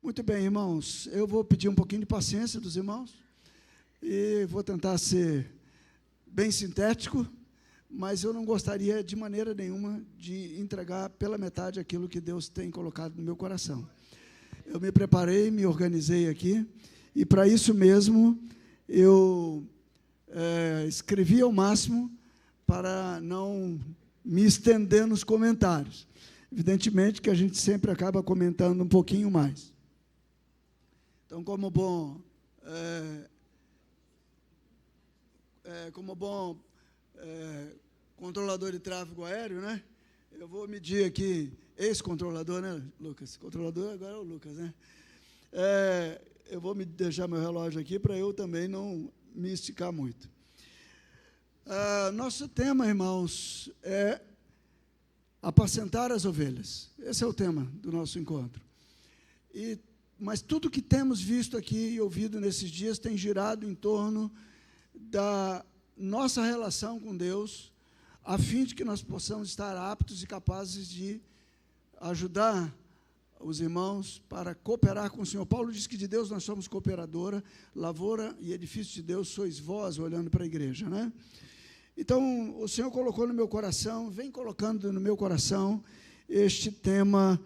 Muito bem, irmãos, eu vou pedir um pouquinho de paciência dos irmãos e vou tentar ser bem sintético, mas eu não gostaria de maneira nenhuma de entregar pela metade aquilo que Deus tem colocado no meu coração. Eu me preparei, me organizei aqui, e para isso mesmo eu escrevi ao máximo para não me estender nos comentários. Evidentemente que a gente sempre acaba comentando um pouquinho mais. Então, como bom controlador de tráfego aéreo, né? Eu vou medir aqui, ex-controlador, né, Lucas? Controlador agora é o Lucas, né? Eu vou deixar meu relógio aqui para eu também não me esticar muito. Nosso tema, irmãos, é apacentar as ovelhas. Esse é o tema do nosso encontro. Mas tudo que temos visto aqui e ouvido nesses dias tem girado em torno da nossa relação com Deus, a fim de que nós possamos estar aptos e capazes de ajudar os irmãos para cooperar com o Senhor. Paulo diz que de Deus nós somos cooperadora, lavoura e edifício de Deus sois vós, olhando para a igreja, né? Então, o Senhor colocou no meu coração, vem colocando no meu coração este tema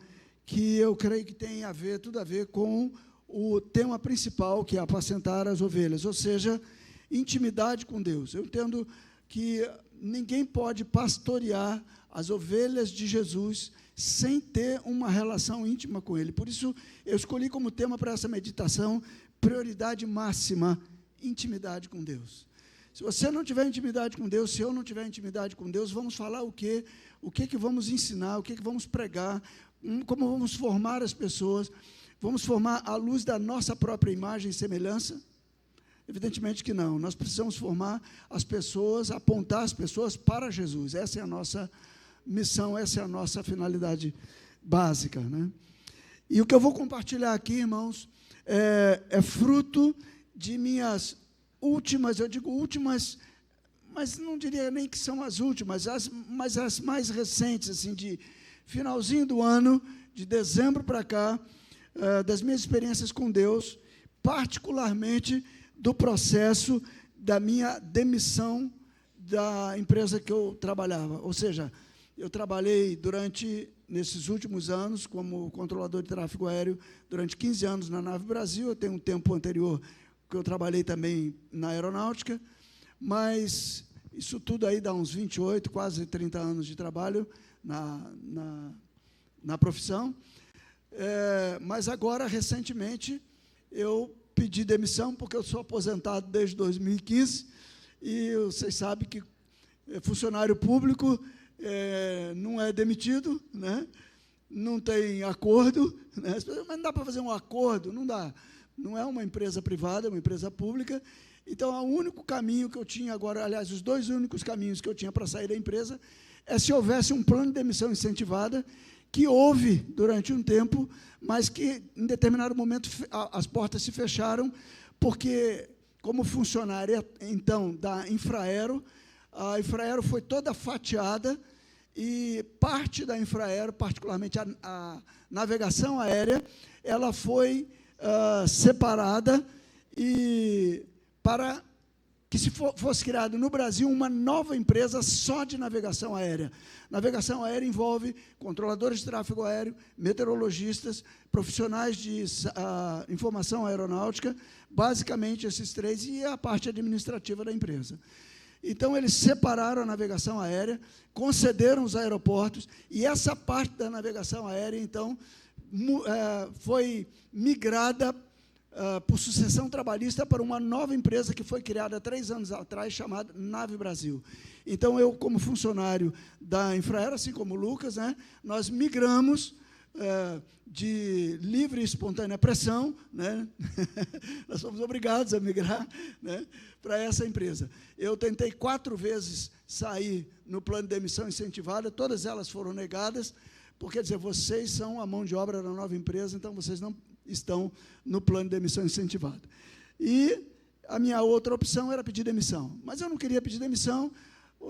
que eu creio que tem tudo a ver com o tema principal, que é apacentar as ovelhas, ou seja, intimidade com Deus. Eu entendo que ninguém pode pastorear as ovelhas de Jesus sem ter uma relação íntima com Ele. Por isso, eu escolhi como tema para essa meditação, prioridade máxima, intimidade com Deus. Se você não tiver intimidade com Deus, se eu não tiver intimidade com Deus, vamos falar o quê? O que vamos ensinar, o que vamos pregar, como vamos formar as pessoas, vamos formar à luz da nossa própria imagem e semelhança? Evidentemente que não, nós precisamos formar as pessoas, apontar as pessoas para Jesus, essa é a nossa missão, essa é a nossa finalidade básica, né? E o que eu vou compartilhar aqui, irmãos, é fruto de minhas últimas, eu digo últimas, mas não diria nem que são as últimas, mas as mais recentes, assim, de finalzinho do ano, de dezembro para cá, das minhas experiências com Deus, particularmente do processo da minha demissão da empresa que eu trabalhava. Ou seja, eu trabalhei nesses últimos anos, como controlador de tráfego aéreo, durante 15 anos na Nave Brasil. Eu tenho um tempo anterior que eu trabalhei também na aeronáutica, mas isso tudo aí dá uns 28, quase 30 anos de trabalho na profissão. Mas agora, recentemente, eu pedi demissão, porque eu sou aposentado desde 2015, e vocês sabem que funcionário público não é demitido, né? Não tem acordo, né? Mas não dá para fazer um acordo, não dá. Não é uma empresa privada, é uma empresa pública. Então, o único caminho que eu tinha agora, aliás, os dois únicos caminhos que eu tinha para sair da empresa, é se houvesse um plano de demissão incentivada, que houve durante um tempo, mas que, em determinado momento, as portas se fecharam, porque, como funcionária, então, da Infraero, a Infraero foi toda fatiada, e parte da Infraero, particularmente a navegação aérea, ela foi separada, e para que se fosse criado no Brasil uma nova empresa só de navegação aérea. Navegação aérea envolve controladores de tráfego aéreo, meteorologistas, profissionais de informação aeronáutica, basicamente esses três, e a parte administrativa da empresa. Então, eles separaram a navegação aérea, concederam os aeroportos, e essa parte da navegação aérea, então, foi migrada por sucessão trabalhista para uma nova empresa que foi criada há 3 anos atrás, chamada Nave Brasil. Então, eu, como funcionário da Infraero, assim como o Lucas, né, nós migramos de livre e espontânea pressão, né? Nós fomos obrigados a migrar, né, para essa empresa. Eu tentei 4 vezes sair no plano de demissão incentivada, todas elas foram negadas, porque, quer dizer, vocês são a mão de obra da nova empresa, então vocês não estão no plano de demissão incentivada. E a minha outra opção era pedir demissão. Mas eu não queria pedir demissão,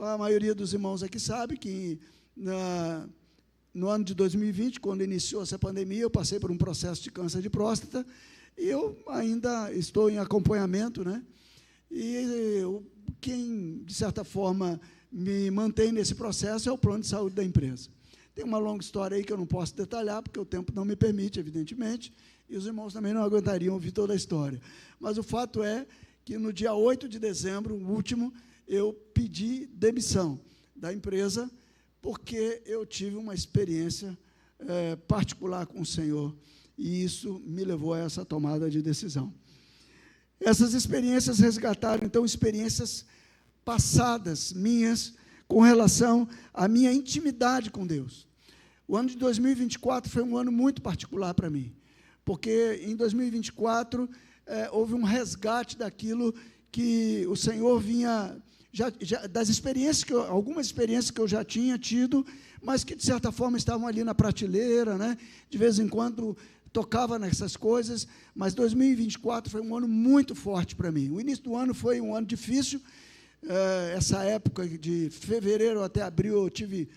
a maioria dos irmãos aqui sabe que no ano de 2020, quando iniciou essa pandemia, eu passei por um processo de câncer de próstata, e eu ainda estou em acompanhamento, né? E quem, de certa forma, me mantém nesse processo é o plano de saúde da empresa. Tem uma longa história aí que eu não posso detalhar, porque o tempo não me permite, evidentemente, e os irmãos também não aguentariam ouvir toda a história. Mas o fato é que, no dia 8 de dezembro, o último, eu pedi demissão da empresa, porque eu tive uma experiência particular com o Senhor, e isso me levou a essa tomada de decisão. Essas experiências resgataram, então, experiências passadas minhas com relação à minha intimidade com Deus. O ano de 2024 foi um ano muito particular para mim, porque em 2024 houve um resgate daquilo que o Senhor vinha, das experiências, algumas experiências que eu já tinha tido, mas que, de certa forma, estavam ali na prateleira, né? De vez em quando tocava nessas coisas, mas 2024 foi um ano muito forte para mim. O início do ano foi um ano difícil. Essa época de fevereiro até abril eu tive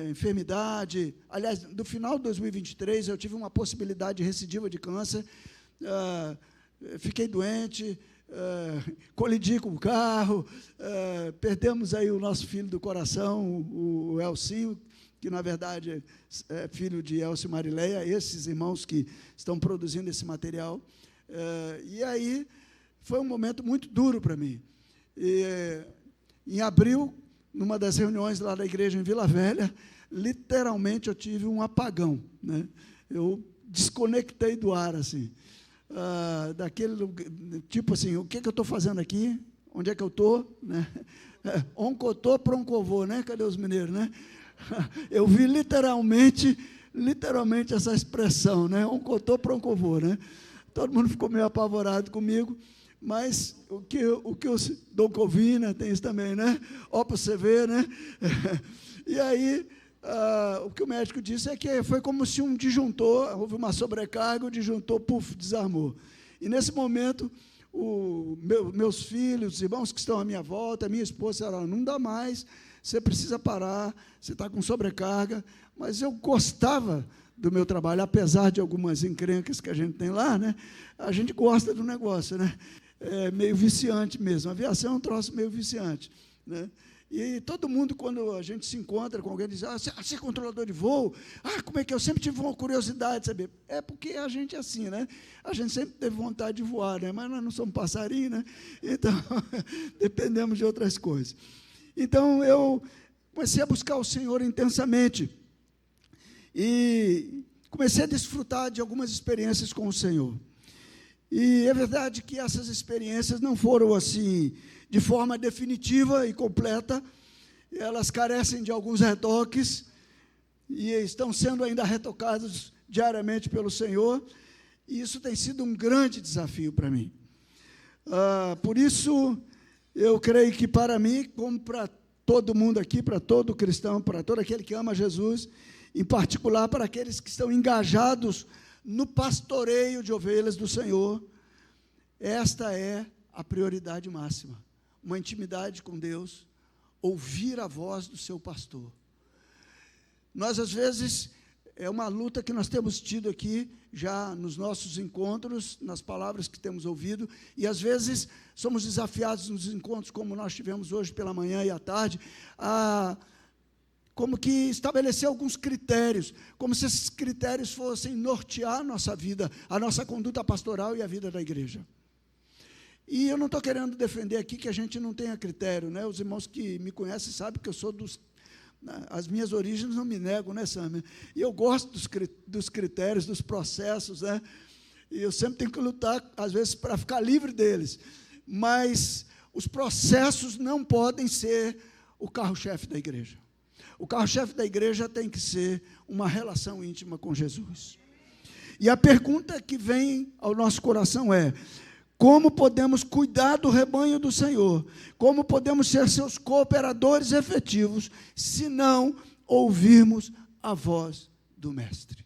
enfermidade. Aliás, no final de 2023 eu tive uma possibilidade recidiva de câncer, fiquei doente, colidi com o carro, perdemos aí o nosso filho do coração, o Elcinho, que, na verdade, é filho de Elcio e Marileia, esses irmãos que estão produzindo esse material. E aí foi um momento muito duro para mim. E, em abril, numa das reuniões lá da igreja em Vila Velha, literalmente eu tive um apagão, né? Eu desconectei do ar, assim, daquele tipo assim, o que eu estou fazendo aqui? Onde é que eu estou? Né? Oncotô, proncovô, né? Cadê os mineiros, né? Eu vi literalmente essa expressão, né? Oncotô, proncovô, né? Todo mundo ficou meio apavorado comigo, mas o que eu Dom Covina tem isso também, né? Ó, para você ver, né? E aí, o que o médico disse é que foi como se um disjuntor, houve uma sobrecarga, o disjuntor, puf, desarmou. E, nesse momento, meus filhos, os irmãos que estão à minha volta, a minha esposa, ela não dá mais, você precisa parar, você está com sobrecarga, mas eu gostava do meu trabalho, apesar de algumas encrencas que a gente tem lá, né? A gente gosta do negócio, né? É meio viciante mesmo, a aviação é um troço meio viciante, né? E todo mundo, quando a gente se encontra com alguém, diz, você é controlador de voo? Como é que eu sempre tive uma curiosidade de saber? É porque a gente é assim, né? A gente sempre teve vontade de voar, né? Mas nós não somos passarinho, né? Então, dependemos de outras coisas. Então, eu comecei a buscar o Senhor intensamente e comecei a desfrutar de algumas experiências com o Senhor. E é verdade que essas experiências não foram assim, de forma definitiva e completa, elas carecem de alguns retoques e estão sendo ainda retocadas diariamente pelo Senhor, e isso tem sido um grande desafio para mim. Por isso, eu creio que para mim, como para todo mundo aqui, para todo cristão, para todo aquele que ama Jesus, em particular para aqueles que estão engajados no pastoreio de ovelhas do Senhor, esta é a prioridade máxima. Uma intimidade com Deus, ouvir a voz do seu pastor. Nós, às vezes, é uma luta que nós temos tido aqui, já nos nossos encontros, nas palavras que temos ouvido, e às vezes somos desafiados nos encontros, como nós tivemos hoje pela manhã e à tarde, a como que estabelecer alguns critérios, como se esses critérios fossem nortear a nossa vida, a nossa conduta pastoral e a vida da igreja. E eu não estou querendo defender aqui que a gente não tenha critério, né? Os irmãos que me conhecem sabem que eu sou as minhas origens não me nego, né, Sâmia? E eu gosto dos critérios, dos processos, né? E eu sempre tenho que lutar, às vezes, para ficar livre deles. Mas os processos não podem ser o carro-chefe da igreja. O carro-chefe da igreja tem que ser uma relação íntima com Jesus. E a pergunta que vem ao nosso coração é: como podemos cuidar do rebanho do Senhor? Como podemos ser seus cooperadores efetivos, se não ouvirmos a voz do Mestre?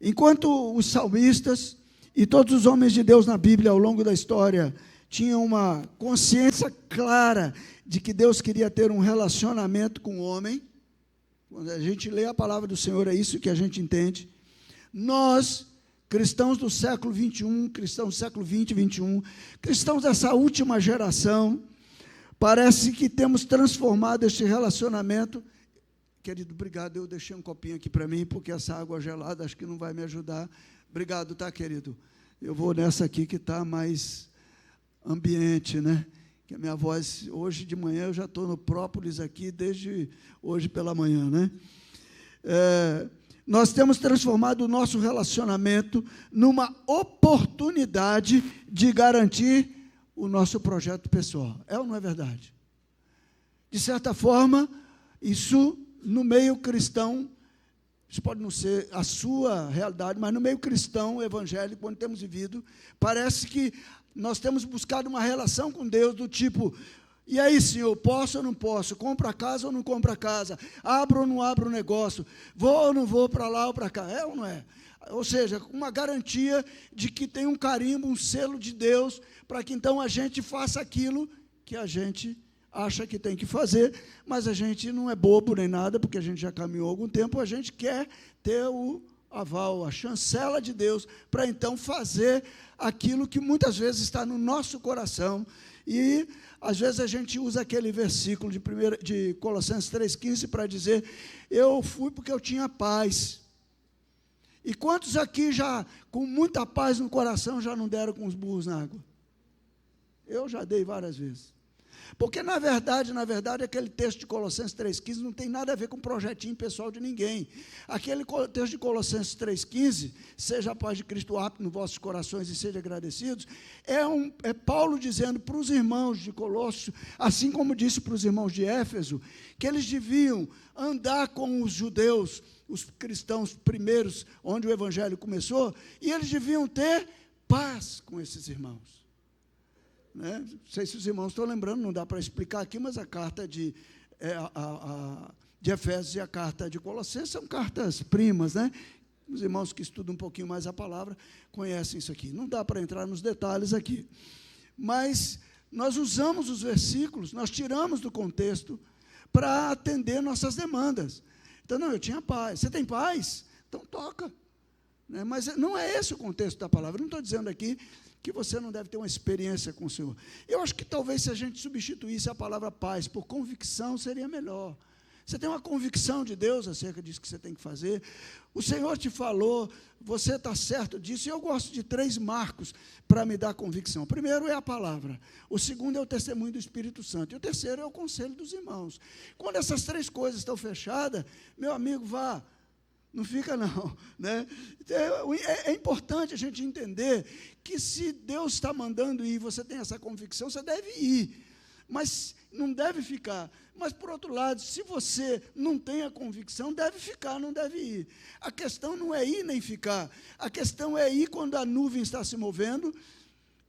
Enquanto os salmistas e todos os homens de Deus na Bíblia, ao longo da história, tinha uma consciência clara de que Deus queria ter um relacionamento com o homem. Quando a gente lê a palavra do Senhor, é isso que a gente entende. Nós, cristãos do século 21, cristãos do século 20 e 21, cristãos dessa última geração, parece que temos transformado este relacionamento. Querido, obrigado, eu deixei um copinho aqui para mim, porque essa água gelada acho que não vai me ajudar. Obrigado, tá, querido? Eu vou nessa aqui que está mais ambiente, né? Que a minha voz, hoje de manhã, eu já estou no própolis aqui, desde hoje pela manhã, né? Nós temos transformado o nosso relacionamento numa oportunidade de garantir o nosso projeto pessoal. É ou não é verdade? De certa forma, isso no meio cristão, isso pode não ser a sua realidade, mas no meio cristão evangélico, onde temos vivido, parece que nós temos buscado uma relação com Deus do tipo: e aí, Senhor, posso ou não posso? Compro a casa ou não compro a casa? Abro ou não abro o negócio? Vou ou não vou para lá ou para cá? É ou não é? Ou seja, uma garantia de que tem um carimbo, um selo de Deus, para que então a gente faça aquilo que a gente acha que tem que fazer, mas a gente não é bobo nem nada, porque a gente já caminhou algum tempo, a gente quer ter o aval, a chancela de Deus, para então fazer aquilo que muitas vezes está no nosso coração. E às vezes a gente usa aquele versículo de Colossenses 3,15 para dizer: eu fui porque eu tinha paz. E quantos aqui já, com muita paz no coração, já não deram com os burros na água? Eu já dei várias vezes. Porque, na verdade, aquele texto de Colossenses 3,15 não tem nada a ver com o projetinho pessoal de ninguém. Aquele texto de Colossenses 3,15, seja a paz de Cristo apto nos vossos corações e sejam agradecidos, é Paulo dizendo para os irmãos de Colossos, assim como disse para os irmãos de Éfeso, que eles deviam andar com os judeus, os cristãos primeiros, onde o evangelho começou, e eles deviam ter paz com esses irmãos. Não sei se os irmãos estão lembrando, não dá para explicar aqui, mas a carta de Efésios e a carta de Colossenses são cartas primas, né? Os irmãos que estudam um pouquinho mais a palavra conhecem isso aqui. Não dá para entrar nos detalhes aqui. Mas nós usamos os versículos, nós tiramos do contexto para atender nossas demandas. Então, não, eu tinha paz. Você tem paz? Então toca. Né? Mas não é esse o contexto da palavra. Eu não estou dizendo aqui que você não deve ter uma experiência com o Senhor. Eu acho que talvez se a gente substituísse a palavra paz por convicção, seria melhor. Você tem uma convicção de Deus acerca disso que você tem que fazer. O Senhor te falou, você está certo disso. E eu gosto de 3 marcos para me dar convicção. O primeiro é a palavra. O segundo é o testemunho do Espírito Santo. E o terceiro é o conselho dos irmãos. Quando essas 3 coisas estão fechadas, meu amigo, vá. Não fica, não. Né? É importante a gente entender que se Deus está mandando ir, você tem essa convicção, você deve ir. Mas não deve ficar. Mas, por outro lado, se você não tem a convicção, deve ficar, não deve ir. A questão não é ir nem ficar. A questão é ir quando a nuvem está se movendo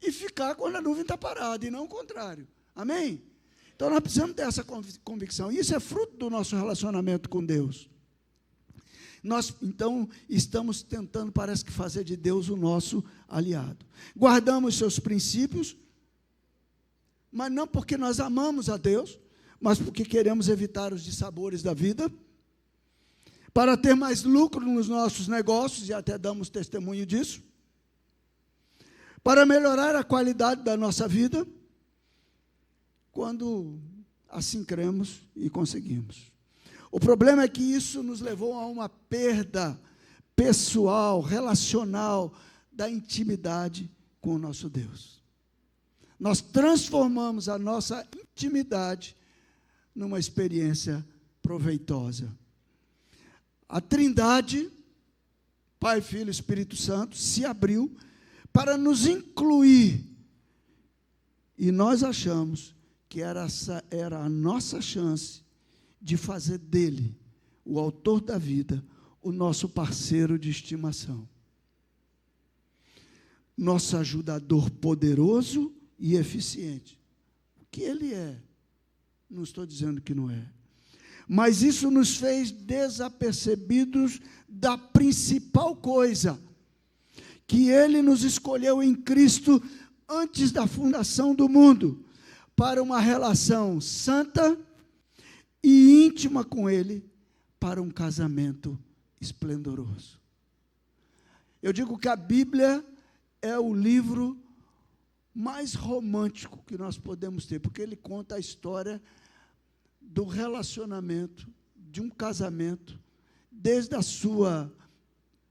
e ficar quando a nuvem está parada, e não o contrário. Amém? Então, nós precisamos ter essa convicção. Isso é fruto do nosso relacionamento com Deus. Nós, então, estamos tentando, parece que, fazer de Deus o nosso aliado. Guardamos seus princípios, mas não porque nós amamos a Deus, mas porque queremos evitar os dissabores da vida, para ter mais lucro nos nossos negócios, e até damos testemunho disso, para melhorar a qualidade da nossa vida, quando assim cremos e conseguimos. O problema é que isso nos levou a uma perda pessoal, relacional, da intimidade com o nosso Deus. Nós transformamos a nossa intimidade numa experiência proveitosa. A Trindade, Pai, Filho e Espírito Santo, se abriu para nos incluir. E nós achamos que essa era a nossa chance de fazer dele, o autor da vida, o nosso parceiro de estimação. Nosso ajudador poderoso e eficiente. O que ele é? Não estou dizendo que não é. Mas isso nos fez desapercebidos da principal coisa, que ele nos escolheu em Cristo antes da fundação do mundo, para uma relação santa e íntima com Ele, para um casamento esplendoroso. Eu digo que a Bíblia é o livro mais romântico que nós podemos ter, porque ele conta a história do relacionamento, de um casamento, desde a sua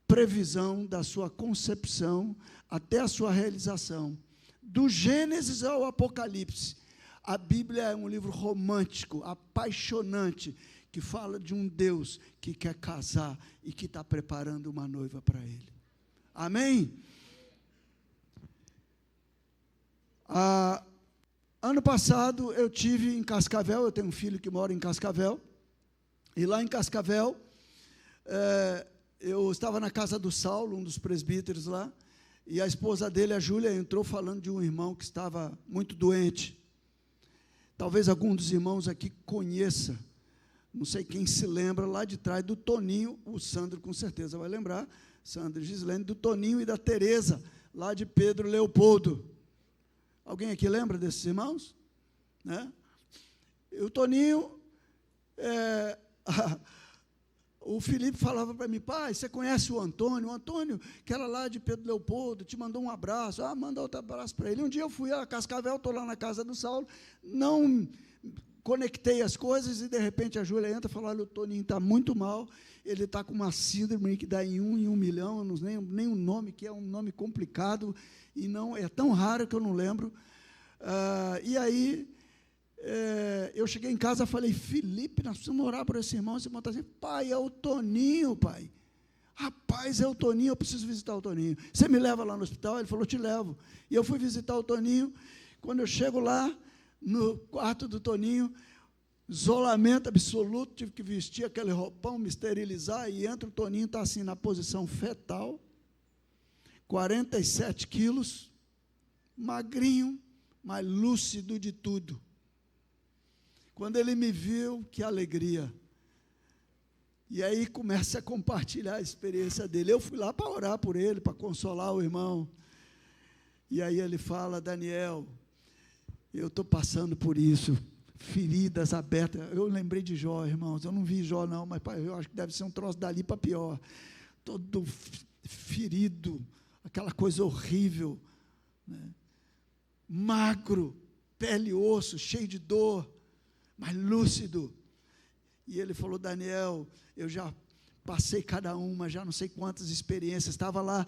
previsão, da sua concepção, até a sua realização. Do Gênesis ao Apocalipse, a Bíblia é um livro romântico, apaixonante, que fala de um Deus que quer casar e que está preparando uma noiva para Ele. Amém? Ano passado eu tive em Cascavel, eu tenho um filho que mora em Cascavel, e lá em Cascavel, eu estava na casa do Saulo, um dos presbíteros lá, e a esposa dele, a Júlia, entrou falando de um irmão que estava muito doente. Talvez algum dos irmãos aqui conheça, não sei quem se lembra, lá de trás do Toninho, o Sandro com certeza vai lembrar, Sandro e Gislene, do Toninho e da Tereza, lá de Pedro Leopoldo. Alguém aqui lembra desses irmãos? Né? E o Toninho, o Felipe falava para mim, pai, você conhece o Antônio, que era lá de Pedro Leopoldo, te mandou um abraço, manda outro abraço para ele. Um dia eu fui a Cascavel, estou lá na casa do Saulo, não conectei as coisas, e de repente a Júlia entra e fala, olha, o Toninho está muito mal, ele está com uma síndrome que dá em 1 milhão, eu não lembro nem o nome, que é um nome complicado, e não é tão raro que eu não lembro. E aí, eu cheguei em casa e falei, Felipe, nós precisamos orar por esse irmão. Esse irmão está assim, pai, é o Toninho, pai. Rapaz, é o Toninho, eu preciso visitar o Toninho. Você me leva lá no hospital? Ele falou, te levo. E eu fui visitar o Toninho. Quando eu chego lá, no quarto do Toninho, isolamento absoluto, tive que vestir aquele roupão, me esterilizar, e entra o Toninho, está assim, na posição fetal, 47 quilos, magrinho, mas lúcido de tudo. Quando ele me viu, que alegria. E aí começa a compartilhar a experiência dele. Eu fui lá para orar por ele, para consolar o irmão. E aí ele fala, Daniel, eu estou passando por isso, feridas abertas. Eu lembrei de Jó, irmãos, eu não vi Jó não, mas eu acho que deve ser um troço dali para pior. Todo ferido, aquela coisa horrível, né? Magro, pele e osso, cheio de dor, mas lúcido. E ele falou, Daniel, eu já passei cada uma, já não sei quantas experiências, estava lá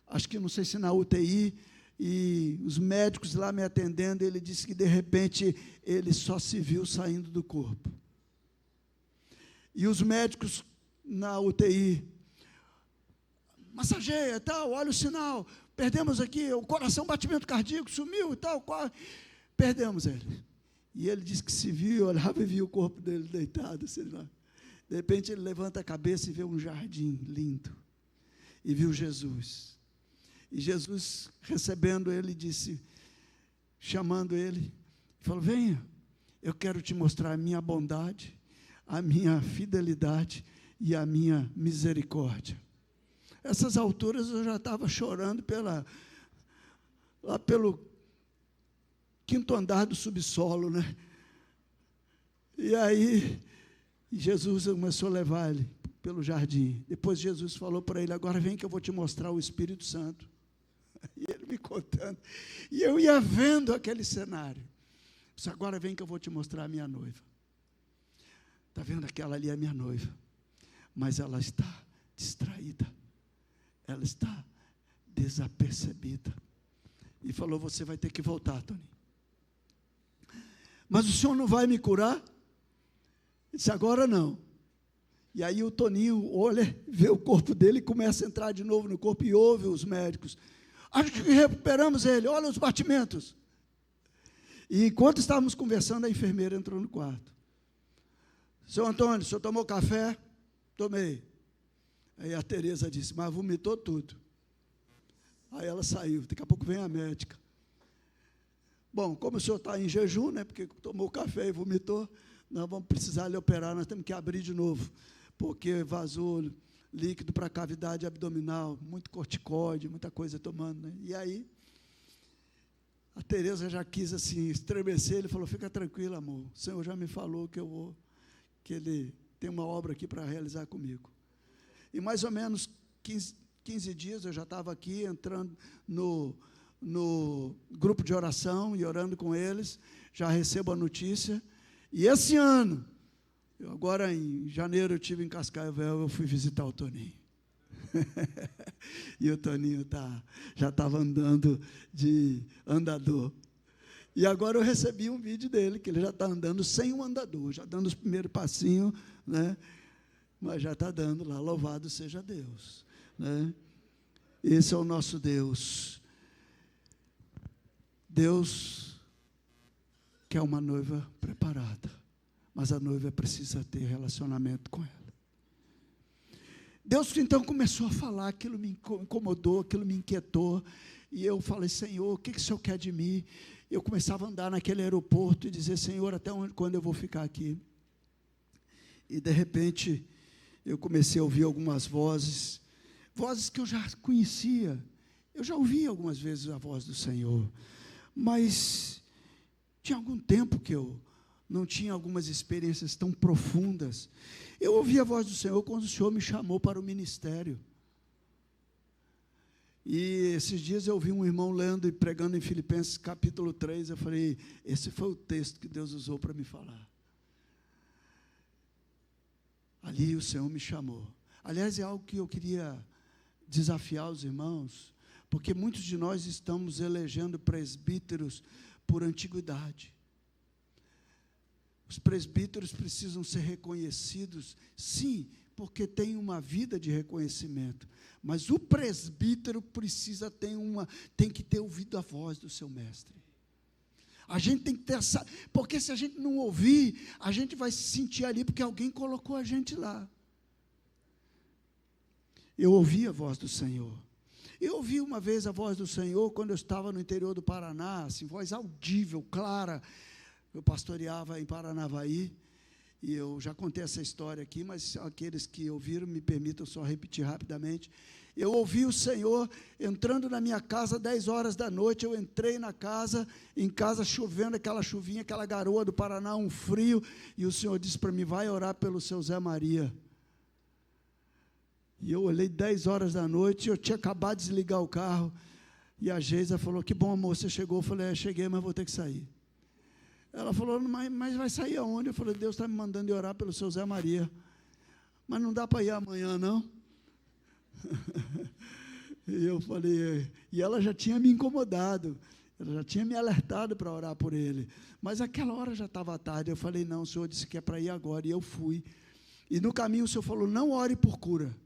acho que não sei se na UTI, e os médicos lá me atendendo, ele disse que de repente ele só se viu saindo do corpo. E os médicos na UTI, massageia e tal, olha o sinal, perdemos aqui, o coração, batimento cardíaco, sumiu e tal, perdemos ele. E ele disse que se viu, olhava e via o corpo dele deitado, assim, de repente ele levanta a cabeça e vê um jardim lindo, e viu Jesus. E Jesus, recebendo ele, disse, chamando ele, falou, venha, eu quero te mostrar a minha bondade, a minha fidelidade e a minha misericórdia. Essas alturas eu já estava chorando lá pelo 5º andar do subsolo, né? E aí, Jesus começou a levar ele pelo jardim. Depois Jesus falou para ele, agora vem que eu vou te mostrar o Espírito Santo. E ele me contando. E eu ia vendo aquele cenário. Disse, agora vem que eu vou te mostrar a minha noiva. Está vendo, aquela ali é a minha noiva. Mas ela está distraída. Ela está desapercebida. E falou, você vai ter que voltar, Tony. Mas o senhor não vai me curar? Disse, agora não. E aí o Toninho olha, vê o corpo dele e começa a entrar de novo no corpo e ouve os médicos. Acho que recuperamos ele, olha os batimentos. E enquanto estávamos conversando, a enfermeira entrou no quarto. Seu Antônio, o senhor tomou café? Tomei. Aí a Tereza disse, mas vomitou tudo. Aí ela saiu, daqui a pouco vem a médica. Bom, como o senhor está em jejum, né, porque tomou café e vomitou, nós vamos precisar lhe operar, nós temos que abrir de novo, porque vazou líquido para cavidade abdominal, muito corticóide, muita coisa tomando, né? E aí, a Tereza já quis assim, estremecer, ele falou, fica tranquilo, amor, o Senhor já me falou que Ele tem uma obra aqui para realizar comigo. E mais ou menos 15 dias eu já estava aqui, entrando no grupo de oração e orando com eles, já recebo a notícia, e esse ano, agora em janeiro eu estive em Cascavel, eu fui visitar o Toninho. E o Toninho já estava andando de andador. E agora eu recebi um vídeo dele, que ele já está andando sem um andador, já dando os primeiros passinhos, né? Mas já está dando lá, louvado seja Deus, né? Esse é o nosso Deus. Deus quer uma noiva preparada, mas a noiva precisa ter relacionamento com ela. Deus então começou a falar, aquilo me incomodou, aquilo me inquietou, e eu falei, Senhor, o que o Senhor quer de mim? Eu começava a andar naquele aeroporto e dizer, Senhor, até quando eu vou ficar aqui? E de repente, eu comecei a ouvir algumas vozes que eu já conhecia, eu já ouvi algumas vezes a voz do Senhor, mas tinha algum tempo que eu não tinha algumas experiências tão profundas. Eu ouvi a voz do Senhor quando o Senhor me chamou para o ministério. E esses dias eu ouvi um irmão lendo e pregando em Filipenses capítulo 3, eu falei, esse foi o texto que Deus usou para me falar. Ali o Senhor me chamou. Aliás, é algo que eu queria desafiar os irmãos, porque muitos de nós estamos elegendo presbíteros por antiguidade. Os presbíteros precisam ser reconhecidos, sim, porque tem uma vida de reconhecimento, mas o presbítero precisa tem que ter ouvido a voz do seu mestre. A gente tem que ter essa, porque se a gente não ouvir, a gente vai se sentir ali, porque alguém colocou a gente lá. Eu ouvi a voz do Senhor. Eu ouvi uma vez a voz do Senhor, quando eu estava no interior do Paraná, assim, voz audível, clara. Eu pastoreava em Paranavaí, e eu já contei essa história aqui, mas aqueles que ouviram, me permitam só repetir rapidamente. Eu ouvi o Senhor entrando na minha casa, 10 horas da noite, eu entrei em casa chovendo, aquela chuvinha, aquela garoa do Paraná, um frio, e o Senhor disse para mim, vai orar pelo seu Zé Maria. E eu olhei 10 horas da noite, eu tinha acabado de desligar o carro, e a Geisa falou, que bom, amor, você chegou. Eu falei, cheguei, mas vou ter que sair. Ela falou, mas vai sair aonde? Eu falei, Deus está me mandando ir orar pelo seu Zé Maria. Mas não dá para ir amanhã, não? E eu falei, e ela já tinha me incomodado, ela já tinha me alertado para orar por ele. Mas aquela hora já estava tarde, eu falei, não, o Senhor disse que é para ir agora, e eu fui. E no caminho o Senhor falou, não ore por cura.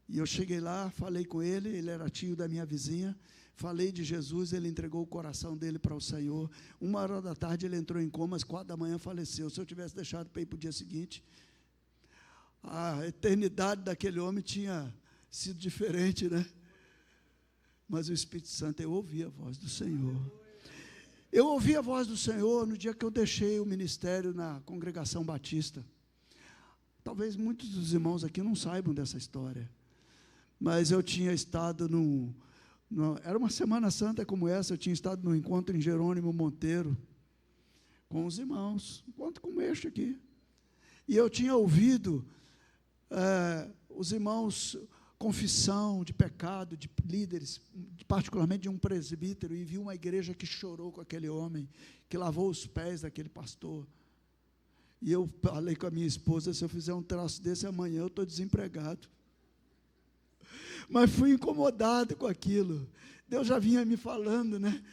E eu cheguei lá, falei com ele era tio da minha vizinha, falei de Jesus, ele entregou o coração dele para o Senhor. 1h da tarde ele entrou em coma, às 4 da manhã faleceu. Se eu tivesse deixado para ir para o dia seguinte, a eternidade daquele homem tinha sido diferente, né? Mas o Espírito Santo, eu ouvi a voz do Senhor. Eu ouvi a voz do Senhor no dia que eu deixei o ministério na Congregação Batista. Talvez muitos dos irmãos aqui não saibam dessa história, mas eu tinha estado era uma Semana Santa como essa, eu tinha estado num encontro em Jerônimo Monteiro, com os irmãos, encontro como este aqui, e eu tinha ouvido os irmãos, confissão de pecado, de líderes, particularmente de um presbítero, e vi uma igreja que chorou com aquele homem, que lavou os pés daquele pastor, e eu falei com a minha esposa, se eu fizer um troço desse amanhã, eu estou desempregado. Mas fui incomodado com aquilo. Deus já vinha me falando, né?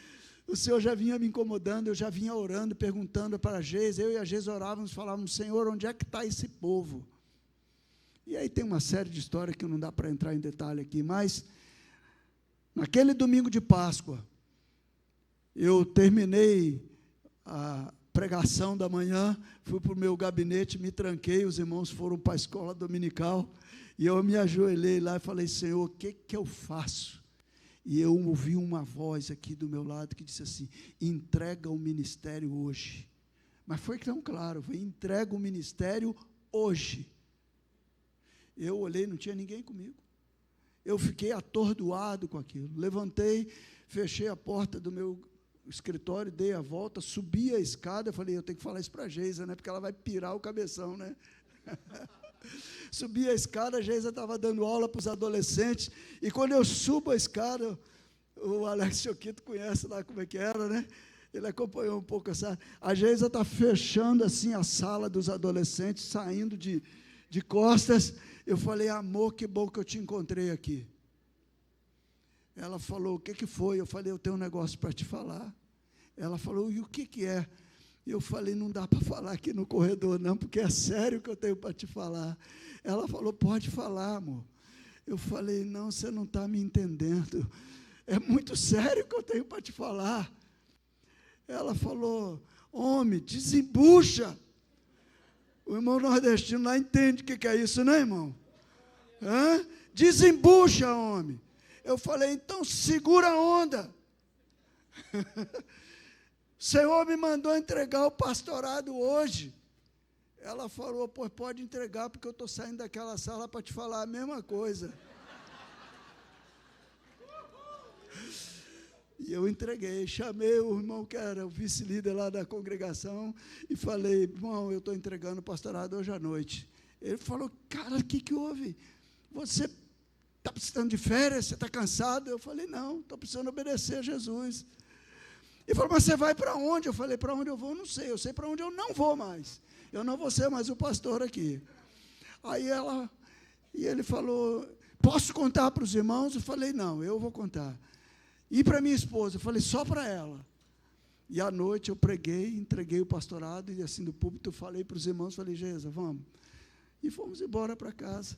O Senhor já vinha me incomodando, eu já vinha orando, perguntando para a Geisa, eu e a Geisa orávamos, falávamos, Senhor, onde é que está esse povo? E aí tem uma série de histórias que não dá para entrar em detalhe aqui, mas naquele domingo de Páscoa, eu terminei a pregação da manhã, fui para o meu gabinete, me tranquei, os irmãos foram para a escola dominical, e eu me ajoelhei lá e falei, Senhor, o que eu faço? E eu ouvi uma voz aqui do meu lado que disse assim, entrega o ministério hoje. Mas foi tão claro, foi entrega o ministério hoje. Eu olhei, não tinha ninguém comigo. Eu fiquei atordoado com aquilo. Levantei, fechei a porta do meu escritório, dei a volta, subi a escada. Eu falei, eu tenho que falar isso para a Geisa, né? Porque ela vai pirar o cabeção, né? Subi a escada, a Geisa estava dando aula para os adolescentes. E quando eu subo a escada, o Alex Choquito conhece lá como é que era, né? Ele acompanhou um pouco essa. A Geisa está fechando assim a sala dos adolescentes, saindo de costas. Eu falei, amor, que bom que eu te encontrei aqui. Ela falou, o que foi? Eu falei, eu tenho um negócio para te falar. Ela falou, e o que é? Eu falei, não dá para falar aqui no corredor não, porque é sério que eu tenho para te falar. Ela falou, pode falar, amor. Eu falei, não, você não está me entendendo. É muito sério que eu tenho para te falar. Ela falou, homem, desembucha. O irmão nordestino lá entende o que é isso, né, irmão? Hã? Desembucha, homem. Eu falei, então segura a onda. O Senhor me mandou entregar o pastorado hoje. Ela falou, pois pode entregar, porque eu estou saindo daquela sala para te falar a mesma coisa. E eu entreguei, chamei o irmão que era o vice-líder lá da congregação e falei, irmão, eu estou entregando o pastorado hoje à noite. Ele falou, cara, o que houve? Você está precisando de férias? Você está cansado? Eu falei, não, estou precisando obedecer a Jesus. Ele falou, mas você vai para onde? Eu falei, para onde eu vou? Não sei, eu sei para onde eu não vou mais. Eu não vou ser mais o pastor aqui. Aí ele falou, posso contar para os irmãos? Eu falei, não, eu vou contar. E para minha esposa, eu falei, só para ela. E à noite eu preguei, entreguei o pastorado, e assim do púlpito eu falei para os irmãos, falei, Geisa, vamos. E fomos embora para casa.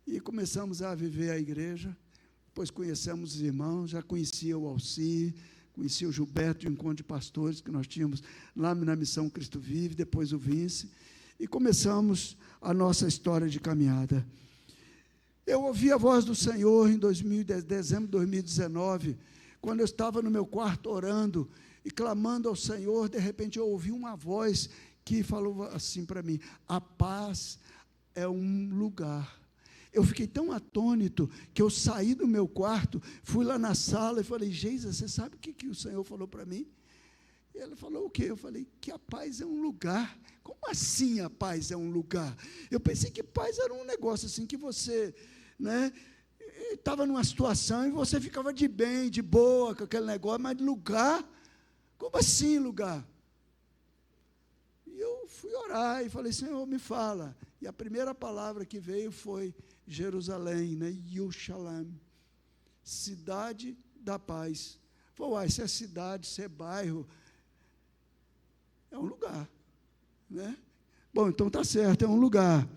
E começamos a viver a igreja, depois conhecemos os irmãos, já conhecia o Alci, conhecia o Gilberto de Encontro de Pastores, que nós tínhamos lá na Missão Cristo Vive, depois o Vince, e começamos a nossa história de caminhada. Eu ouvi a voz do Senhor em dezembro de 2019, quando eu estava no meu quarto orando e clamando ao Senhor, de repente eu ouvi uma voz que falou assim para mim, a paz é um lugar. Eu fiquei tão atônito que eu saí do meu quarto, fui lá na sala e falei, Geisa, você sabe o que o Senhor falou para mim? E ele falou o quê? Eu falei, que a paz é um lugar. Como assim a paz é um lugar? Eu pensei que paz era um negócio assim que você, né, estava numa situação e você ficava de bem, de boa com aquele negócio, mas lugar, como assim lugar? E eu fui orar e falei, Senhor, me fala. E a primeira palavra que veio foi Jerusalém, né? Yerushalayim, cidade da paz. Falei, se é cidade, se é bairro, é um lugar, né? Bom, então está certo, é um lugar.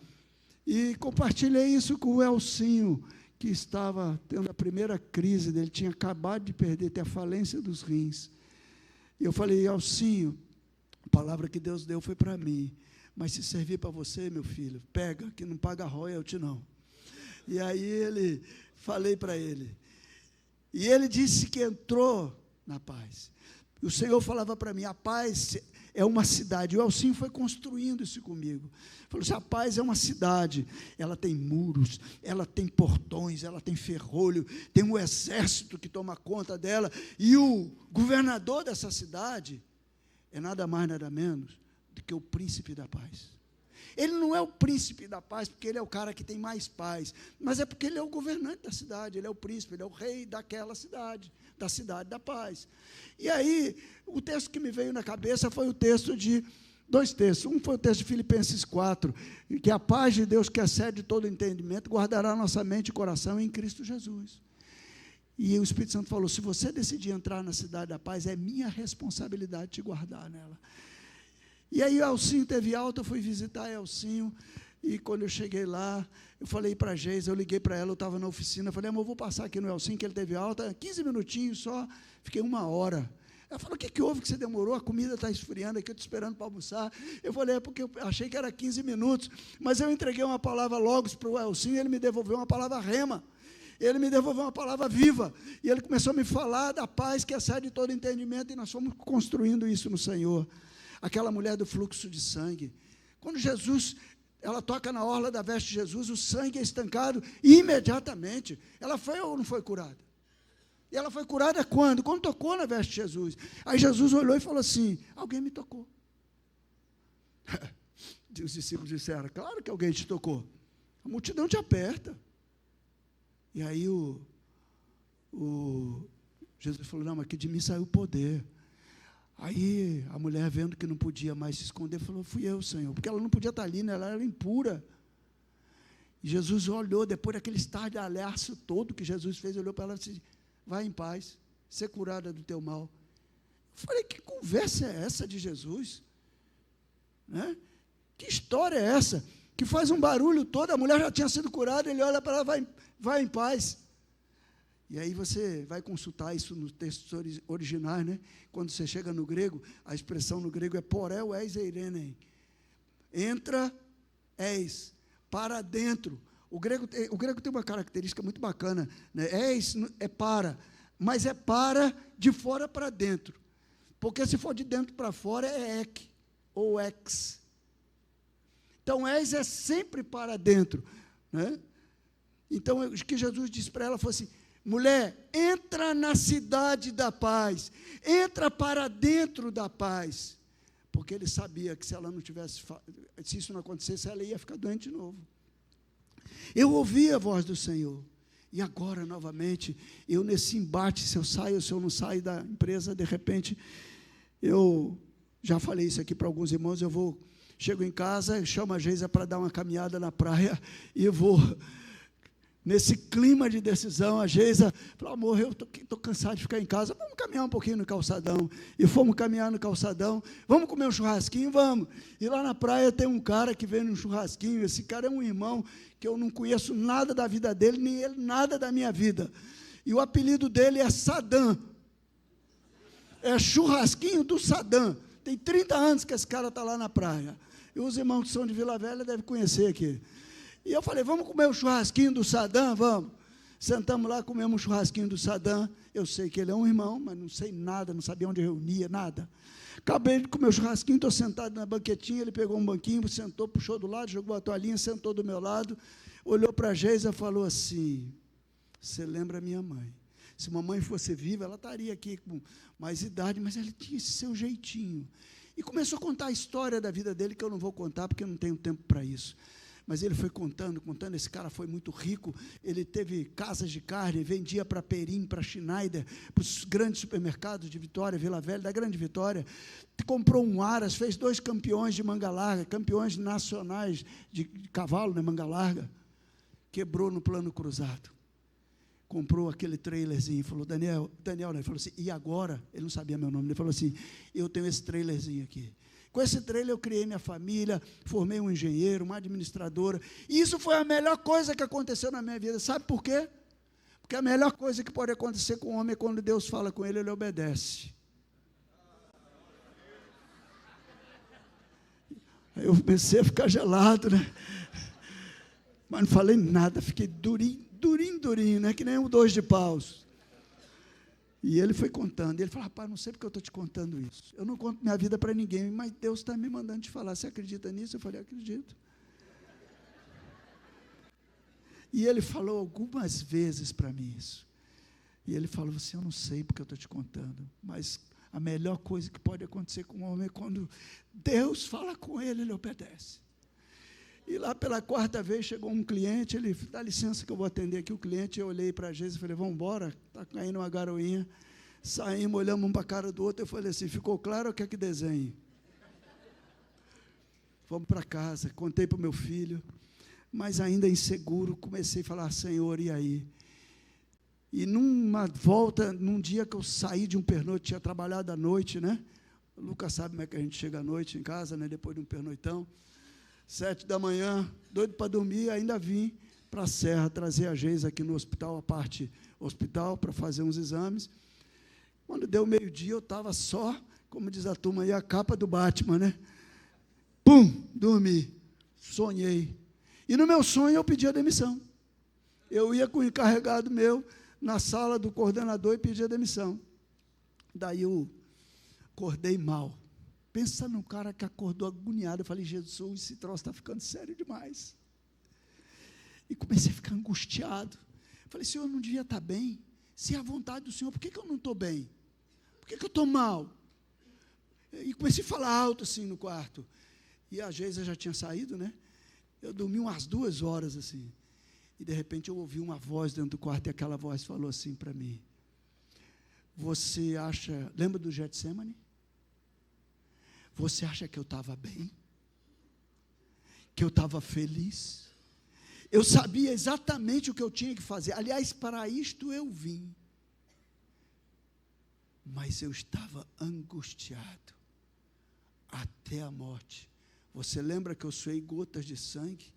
E compartilhei isso com o Elcinho, que estava tendo a primeira crise dele, tinha acabado de perder, ter a falência dos rins. E eu falei, Elcinho, a palavra que Deus deu foi para mim, mas se servir para você, meu filho, pega, que não paga royalty não. E aí falei para ele, e ele disse que entrou na paz. O Senhor falava para mim, a paz é uma cidade. O Elcinho foi construindo isso comigo. Falou assim, a paz é uma cidade, ela tem muros, ela tem portões, ela tem ferrolho, tem um exército que toma conta dela, e o governador dessa cidade é nada mais, nada menos do que o príncipe da paz. Ele não é o príncipe da paz porque ele é o cara que tem mais paz, mas é porque ele é o governante da cidade, ele é o príncipe, ele é o rei daquela cidade, da cidade da paz. E aí, o texto que me veio na cabeça foi o texto de, dois textos, um foi o texto de Filipenses 4, que a paz de Deus que excede todo entendimento, guardará nossa mente e coração em Cristo Jesus. E o Espírito Santo falou, se você decidir entrar na cidade da paz, é minha responsabilidade te guardar nela. E aí o Elcinho teve alta, eu fui visitar Elcinho, e quando eu cheguei lá, eu falei para a Geisa, eu liguei para ela, eu estava na oficina, eu falei, amor, eu vou passar aqui no Elcinho, que ele teve alta, 15 minutinhos só, fiquei 1 hora. Ela falou, o que houve que você demorou? A comida está esfriando aqui, eu estou esperando para almoçar. Eu falei, é porque eu achei que era 15 minutos, mas eu entreguei uma palavra logos para o Elcinho, e ele me devolveu uma palavra rema. Ele me devolveu uma palavra viva, e ele começou a me falar da paz que excede todo entendimento, e nós fomos construindo isso no Senhor. Aquela mulher do fluxo de sangue, quando Jesus, ela toca na orla da veste de Jesus, o sangue é estancado imediatamente. Ela foi ou não foi curada? E ela foi curada quando? Quando tocou na veste de Jesus. Aí Jesus olhou e falou assim: alguém me tocou. Os discípulos disseram: claro que alguém te tocou. A multidão te aperta. E aí Jesus falou: não, mas que de mim saiu o poder. Aí a mulher, vendo que não podia mais se esconder, falou: fui eu, Senhor, porque ela não podia estar ali, né? Ela era impura. E Jesus olhou, depois daquele estardalhaço todo que Jesus fez, olhou para ela e disse: vai em paz, ser curada do teu mal. Eu falei: que conversa é essa de Jesus? Né? Que história é essa? Que faz um barulho todo, a mulher já tinha sido curada, ele olha para ela: vai em paz. E aí você vai consultar isso nos textos originais, né? Quando você chega no grego, a expressão no grego é porel eis eirenen. Entra, eis, para dentro. O grego tem uma característica muito bacana, né? Eis é para, mas é para de fora para dentro. Porque se for de dentro para fora é ek, ou ex. Então, eis é sempre para dentro, né? Então, o que Jesus disse para ela foi assim: mulher, entra na cidade da paz, entra para dentro da paz, porque ele sabia que se ela não tivesse, se isso não acontecesse, ela ia ficar doente de novo. Eu ouvi a voz do Senhor, e agora, novamente, eu nesse embate, se eu saio ou se eu não saio da empresa, de repente, eu já falei isso aqui para alguns irmãos, chego em casa, chamo a Geisa para dar uma caminhada na praia, e eu vou... Nesse clima de decisão, a Geisa falou: amor, eu estou cansado de ficar em casa, vamos caminhar um pouquinho no calçadão. E fomos caminhar no calçadão, vamos comer um churrasquinho, vamos. E lá na praia tem um cara que vem num churrasquinho, esse cara é um irmão que eu não conheço nada da vida dele, nem ele nada da minha vida. E o apelido dele é Sadam. É churrasquinho do Sadam. Tem 30 anos que esse cara está lá na praia. E os irmãos que são de Vila Velha devem conhecer aqui. E eu falei: vamos comer o churrasquinho do Sadam? Vamos. Sentamos lá, comemos um churrasquinho do Sadam. Eu sei que ele é um irmão, mas não sei nada, não sabia onde reunia, nada. Acabei de comer o churrasquinho, estou sentado na banquetinha, ele pegou um banquinho, sentou, puxou do lado, jogou a toalhinha, sentou do meu lado, olhou para a Geisa e falou assim: você lembra a minha mãe? Se mamãe fosse viva, ela estaria aqui com mais idade, mas ela tinha esse seu jeitinho. E começou a contar a história da vida dele, que eu não vou contar, porque eu não tenho tempo para isso. Mas ele foi contando, esse cara foi muito rico, ele teve casas de carne, vendia para Perim, para Schneider, para os grandes supermercados de Vitória, Vila Velha, da Grande Vitória, comprou um aras, fez 2 campeões de manga larga, campeões nacionais de cavalo, né, manga larga, quebrou no plano cruzado, comprou aquele trailerzinho, falou: Daniel, ele falou assim: e agora? Ele não sabia meu nome, ele falou assim: eu tenho esse trailerzinho aqui. Com esse trailer eu criei minha família, formei um engenheiro, uma administradora, e isso foi a melhor coisa que aconteceu na minha vida. Sabe por quê? Porque a melhor coisa que pode acontecer com o homem é quando Deus fala com ele, ele obedece. Eu comecei a ficar gelado, né? Mas não falei nada, fiquei durinho, né? Que nem um 2 de paus. E ele foi contando, e ele falou: rapaz, não sei porque eu estou te contando isso, eu não conto minha vida para ninguém, mas Deus está me mandando te falar, você acredita nisso? Eu falei: acredito. E ele falou algumas vezes para mim isso, e ele falou assim: eu não sei porque eu estou te contando, mas a melhor coisa que pode acontecer com o homem é quando Deus fala com ele, ele obedece. E lá pela 4ª vez chegou um cliente, ele: dá licença que eu vou atender aqui o cliente. Eu olhei para a Geisa e falei: vamos embora, está caindo uma garoinha. Saímos, olhamos um para a cara do outro, eu falei assim: ficou claro ou quer que desenhe? Vamos para casa, contei para o meu filho, mas ainda inseguro, comecei a falar: Senhor, e aí? E numa volta, num dia que eu saí de um pernoite, tinha trabalhado à noite, né? O Lucas sabe como é que a gente chega à noite em casa, né? Depois de um pernoitão. 7 da manhã, doido para dormir, ainda vim para a Serra trazer a Geisa aqui no hospital, a parte hospital, para fazer uns exames. Quando deu meio-dia, eu estava só, como diz a turma aí, a capa do Batman, né? Pum, dormi, sonhei. E no meu sonho eu pedi a demissão. Eu ia com o encarregado meu na sala do coordenador e pedi a demissão. Daí eu acordei mal, pensa num cara que acordou agoniado. Eu falei, Jesus, esse troço está ficando sério demais. E comecei a ficar angustiado. Falei, Senhor, eu não devia estar bem. Se é a vontade do Senhor, por que eu não estou bem? Por que eu estou mal? E comecei a falar alto assim no quarto. E a Geisa já tinha saído, né? Eu dormi umas 2 horas assim. E de repente eu ouvi uma voz dentro do quarto, e aquela voz falou assim para mim: você acha, lembra do Getsemane? Você acha que eu estava bem? Que eu estava feliz? Eu sabia exatamente o que eu tinha que fazer. Aliás, para isto eu vim. Mas eu estava angustiado até a morte. Você lembra que eu suei gotas de sangue?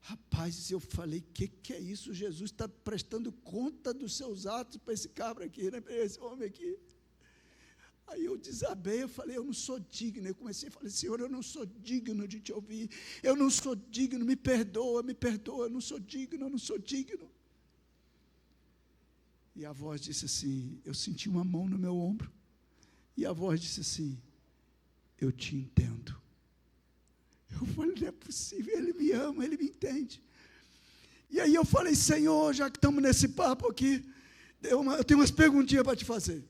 Rapaz, eu falei, que é isso? Jesus está prestando conta dos seus atos para esse cabra aqui, né? Para esse homem aqui. Aí eu desabei, eu falei, eu não sou digno. Eu comecei a falar, Senhor, eu não sou digno de te ouvir. Eu não sou digno, me perdoa, eu não sou digno, eu não sou digno. E a voz disse assim, eu senti uma mão no meu ombro. E a voz disse assim, eu te entendo. Eu falei, não é possível, Ele me ama, Ele me entende. E aí eu falei, Senhor, já que estamos nesse papo aqui, eu tenho umas perguntinhas para te fazer.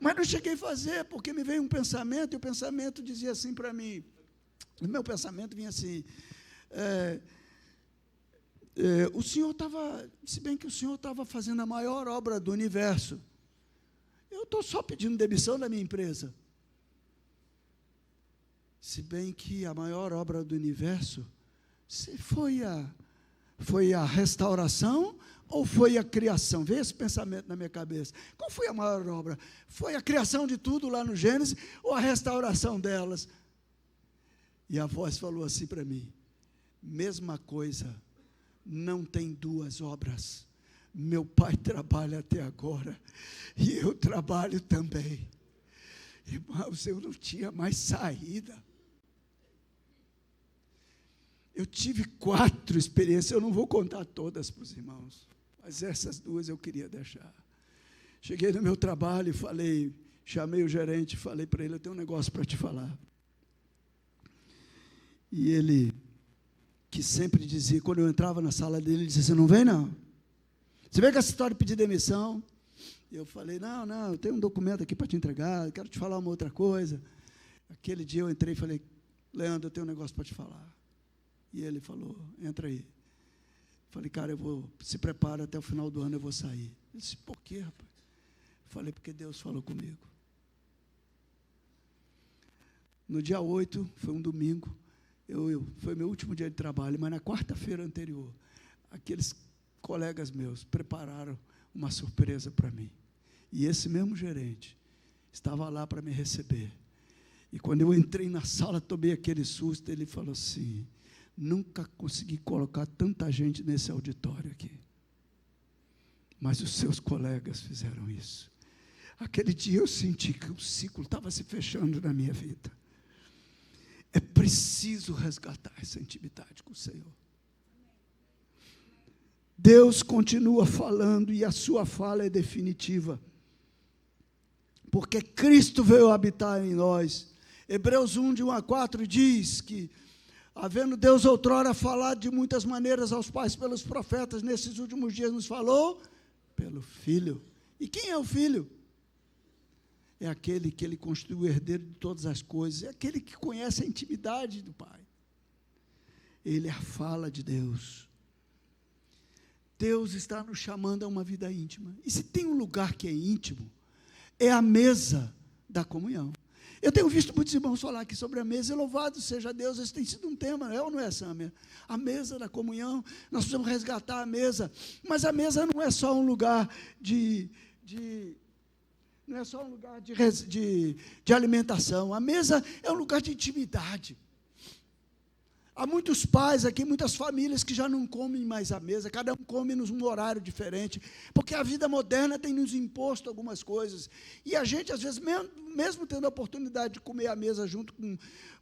Mas não cheguei a fazer, porque me veio um pensamento, e o pensamento dizia assim para mim, o meu pensamento vinha assim, o Senhor estava, se bem que o Senhor estava fazendo a maior obra do universo, eu estou só pedindo demissão da minha empresa. Se bem que a maior obra do universo foi a restauração ou foi a criação? Veio esse pensamento na minha cabeça. Qual foi a maior obra? Foi a criação de tudo lá no Gênesis ou a restauração delas? E a voz falou assim para mim, mesma coisa, não tem 2 obras. Meu pai trabalha até agora e eu trabalho também. Irmãos, eu não tinha mais saída. Eu tive 4 experiências, eu não vou contar todas para os irmãos, mas essas 2 eu queria deixar. Cheguei no meu trabalho e falei, chamei o gerente, falei para ele, eu tenho um negócio para te falar. E ele, que sempre dizia, quando eu entrava na sala dele, ele dizia, você não vem não? Você vem com essa história de pedir demissão? Eu falei, não, eu tenho um documento aqui para te entregar, eu quero te falar uma outra coisa. Aquele dia eu entrei e falei, Leandro, eu tenho um negócio para te falar. E ele falou, entra aí. Falei, cara, se prepara, até o final do ano eu vou sair. Ele disse, por quê, rapaz? Falei, porque Deus falou comigo. No dia 8, foi um domingo, foi meu último dia de trabalho, mas na quarta-feira anterior, aqueles colegas meus prepararam uma surpresa para mim. E esse mesmo gerente estava lá para me receber. E quando eu entrei na sala, tomei aquele susto, ele falou assim, nunca consegui colocar tanta gente nesse auditório aqui. Mas os seus colegas fizeram isso. Aquele dia eu senti que o ciclo estava se fechando na minha vida. É preciso resgatar essa intimidade com o Senhor. Deus continua falando e a sua fala é definitiva. Porque Cristo veio habitar em nós. Hebreus 1, de 1 a 4 diz que, havendo Deus outrora falado de muitas maneiras aos pais pelos profetas, nesses últimos dias nos falou pelo Filho. E quem é o Filho? É aquele que Ele constituiu o herdeiro de todas as coisas, é aquele que conhece a intimidade do Pai. Ele é a fala de Deus. Deus está nos chamando a uma vida íntima. E se tem um lugar que é íntimo, é a mesa da comunhão. Eu tenho visto muitos irmãos falar aqui sobre a mesa, e louvado seja Deus, esse tem sido um tema, é ou não é, Sâmia? A mesa da comunhão, nós precisamos resgatar a mesa, mas a mesa não é só um lugar não é só um lugar de alimentação, a mesa é um lugar de intimidade. Há muitos pais aqui, muitas famílias que já não comem mais à mesa, cada um come num horário diferente, porque a vida moderna tem nos imposto algumas coisas, e a gente, às vezes, mesmo tendo a oportunidade de comer à mesa junto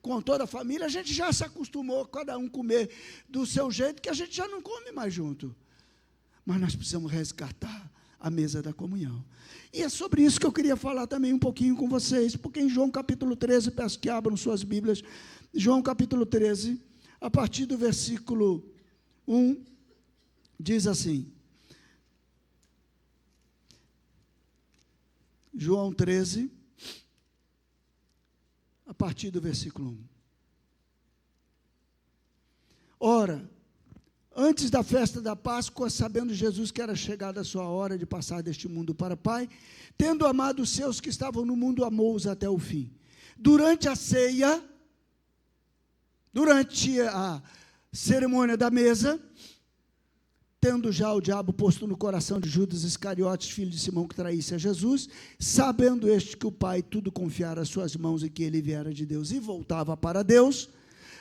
com toda a família, a gente já se acostumou a cada um comer do seu jeito, que a gente já não come mais junto. Mas nós precisamos resgatar a mesa da comunhão. E é sobre isso que eu queria falar também um pouquinho com vocês, porque em João capítulo 13, peço que abram suas Bíblias, João capítulo 13, a partir do versículo 1, diz assim, João 13, a partir do versículo 1. Ora, antes da festa da Páscoa, sabendo Jesus que era chegada a sua hora de passar deste mundo para o Pai, tendo amado os seus que estavam no mundo, amou-os até o fim. Durante a ceia, durante a cerimônia da mesa, tendo já o diabo posto no coração de Judas Iscariotes, filho de Simão, que traísse a Jesus, sabendo este que o Pai tudo confiara às suas mãos e que ele viera de Deus e voltava para Deus,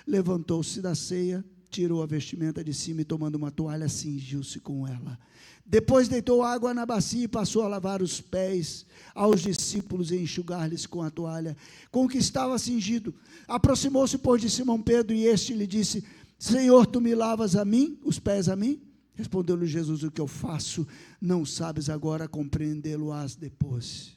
levantou-se da ceia, tirou a vestimenta de cima e, tomando uma toalha, cingiu-se com ela. Depois deitou água na bacia e passou a lavar os pés aos discípulos e enxugar-lhes com a toalha com que estava cingido. Aproximou-se, pois, de Simão Pedro, e este lhe disse: Senhor, tu me lavas a mim, os pés a mim? Respondeu-lhe Jesus: o que eu faço, não sabes agora, compreendê-lo-ás depois.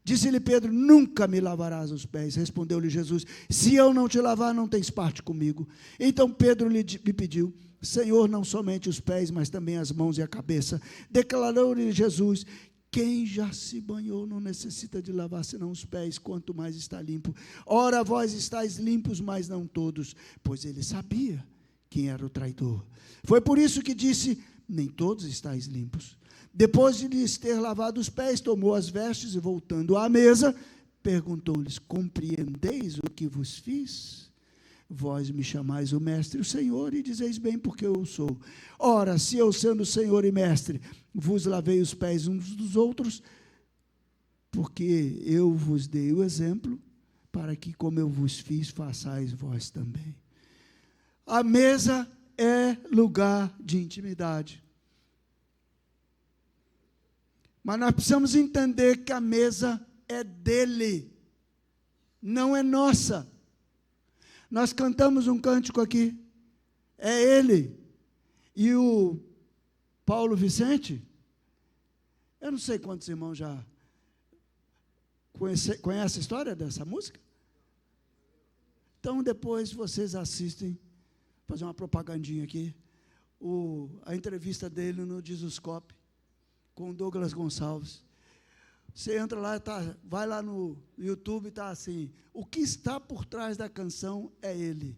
Disse-lhe Pedro: nunca me lavarás os pés. Respondeu-lhe Jesus: se eu não te lavar, não tens parte comigo. Então Pedro lhe pediu: Senhor, não somente os pés, mas também as mãos e a cabeça. Declarou-lhe Jesus: quem já se banhou não necessita de lavar senão os pés, quanto mais está limpo. Ora, vós estáis limpos, mas não todos. Pois ele sabia quem era o traidor. Foi por isso que disse: nem todos estáis limpos. Depois de lhes ter lavado os pés, tomou as vestes e, voltando à mesa, perguntou-lhes: compreendeis o que vos fiz? Vós me chamais o mestre e o Senhor, e dizeis bem, porque eu sou. Ora, se eu, sendo Senhor e mestre, vos lavei os pés uns dos outros, porque eu vos dei o exemplo, para que, como eu vos fiz, façais vós também. A mesa é lugar de intimidade. Mas nós precisamos entender que a mesa é dele, não é nossa. Nós cantamos um cântico aqui, é ele. E o Paulo Vicente, eu não sei quantos irmãos já conhecem a história dessa música. Então, depois vocês assistem, vou fazer uma propagandinha aqui, a entrevista dele no Jesuscope, com o Douglas Gonçalves. Você entra lá, vai lá no YouTube, está assim: o que está por trás da canção é ele.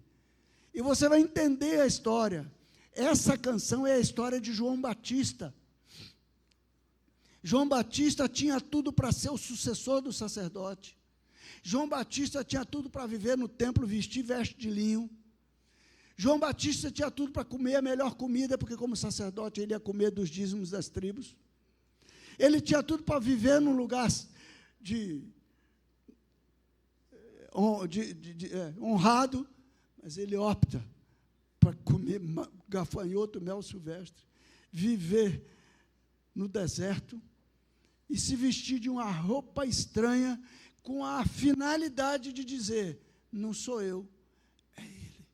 E você vai entender a história. Essa canção é a história de João Batista. João Batista tinha tudo para ser o sucessor do sacerdote. João Batista tinha tudo para viver no templo, vestir veste de linho. João Batista tinha tudo para comer a melhor comida, porque como sacerdote ele ia comer dos dízimos das tribos. Ele tinha tudo para viver num lugar honrado, mas ele opta para comer gafanhoto, mel silvestre, viver no deserto e se vestir de uma roupa estranha com a finalidade de dizer: não sou eu, é ele.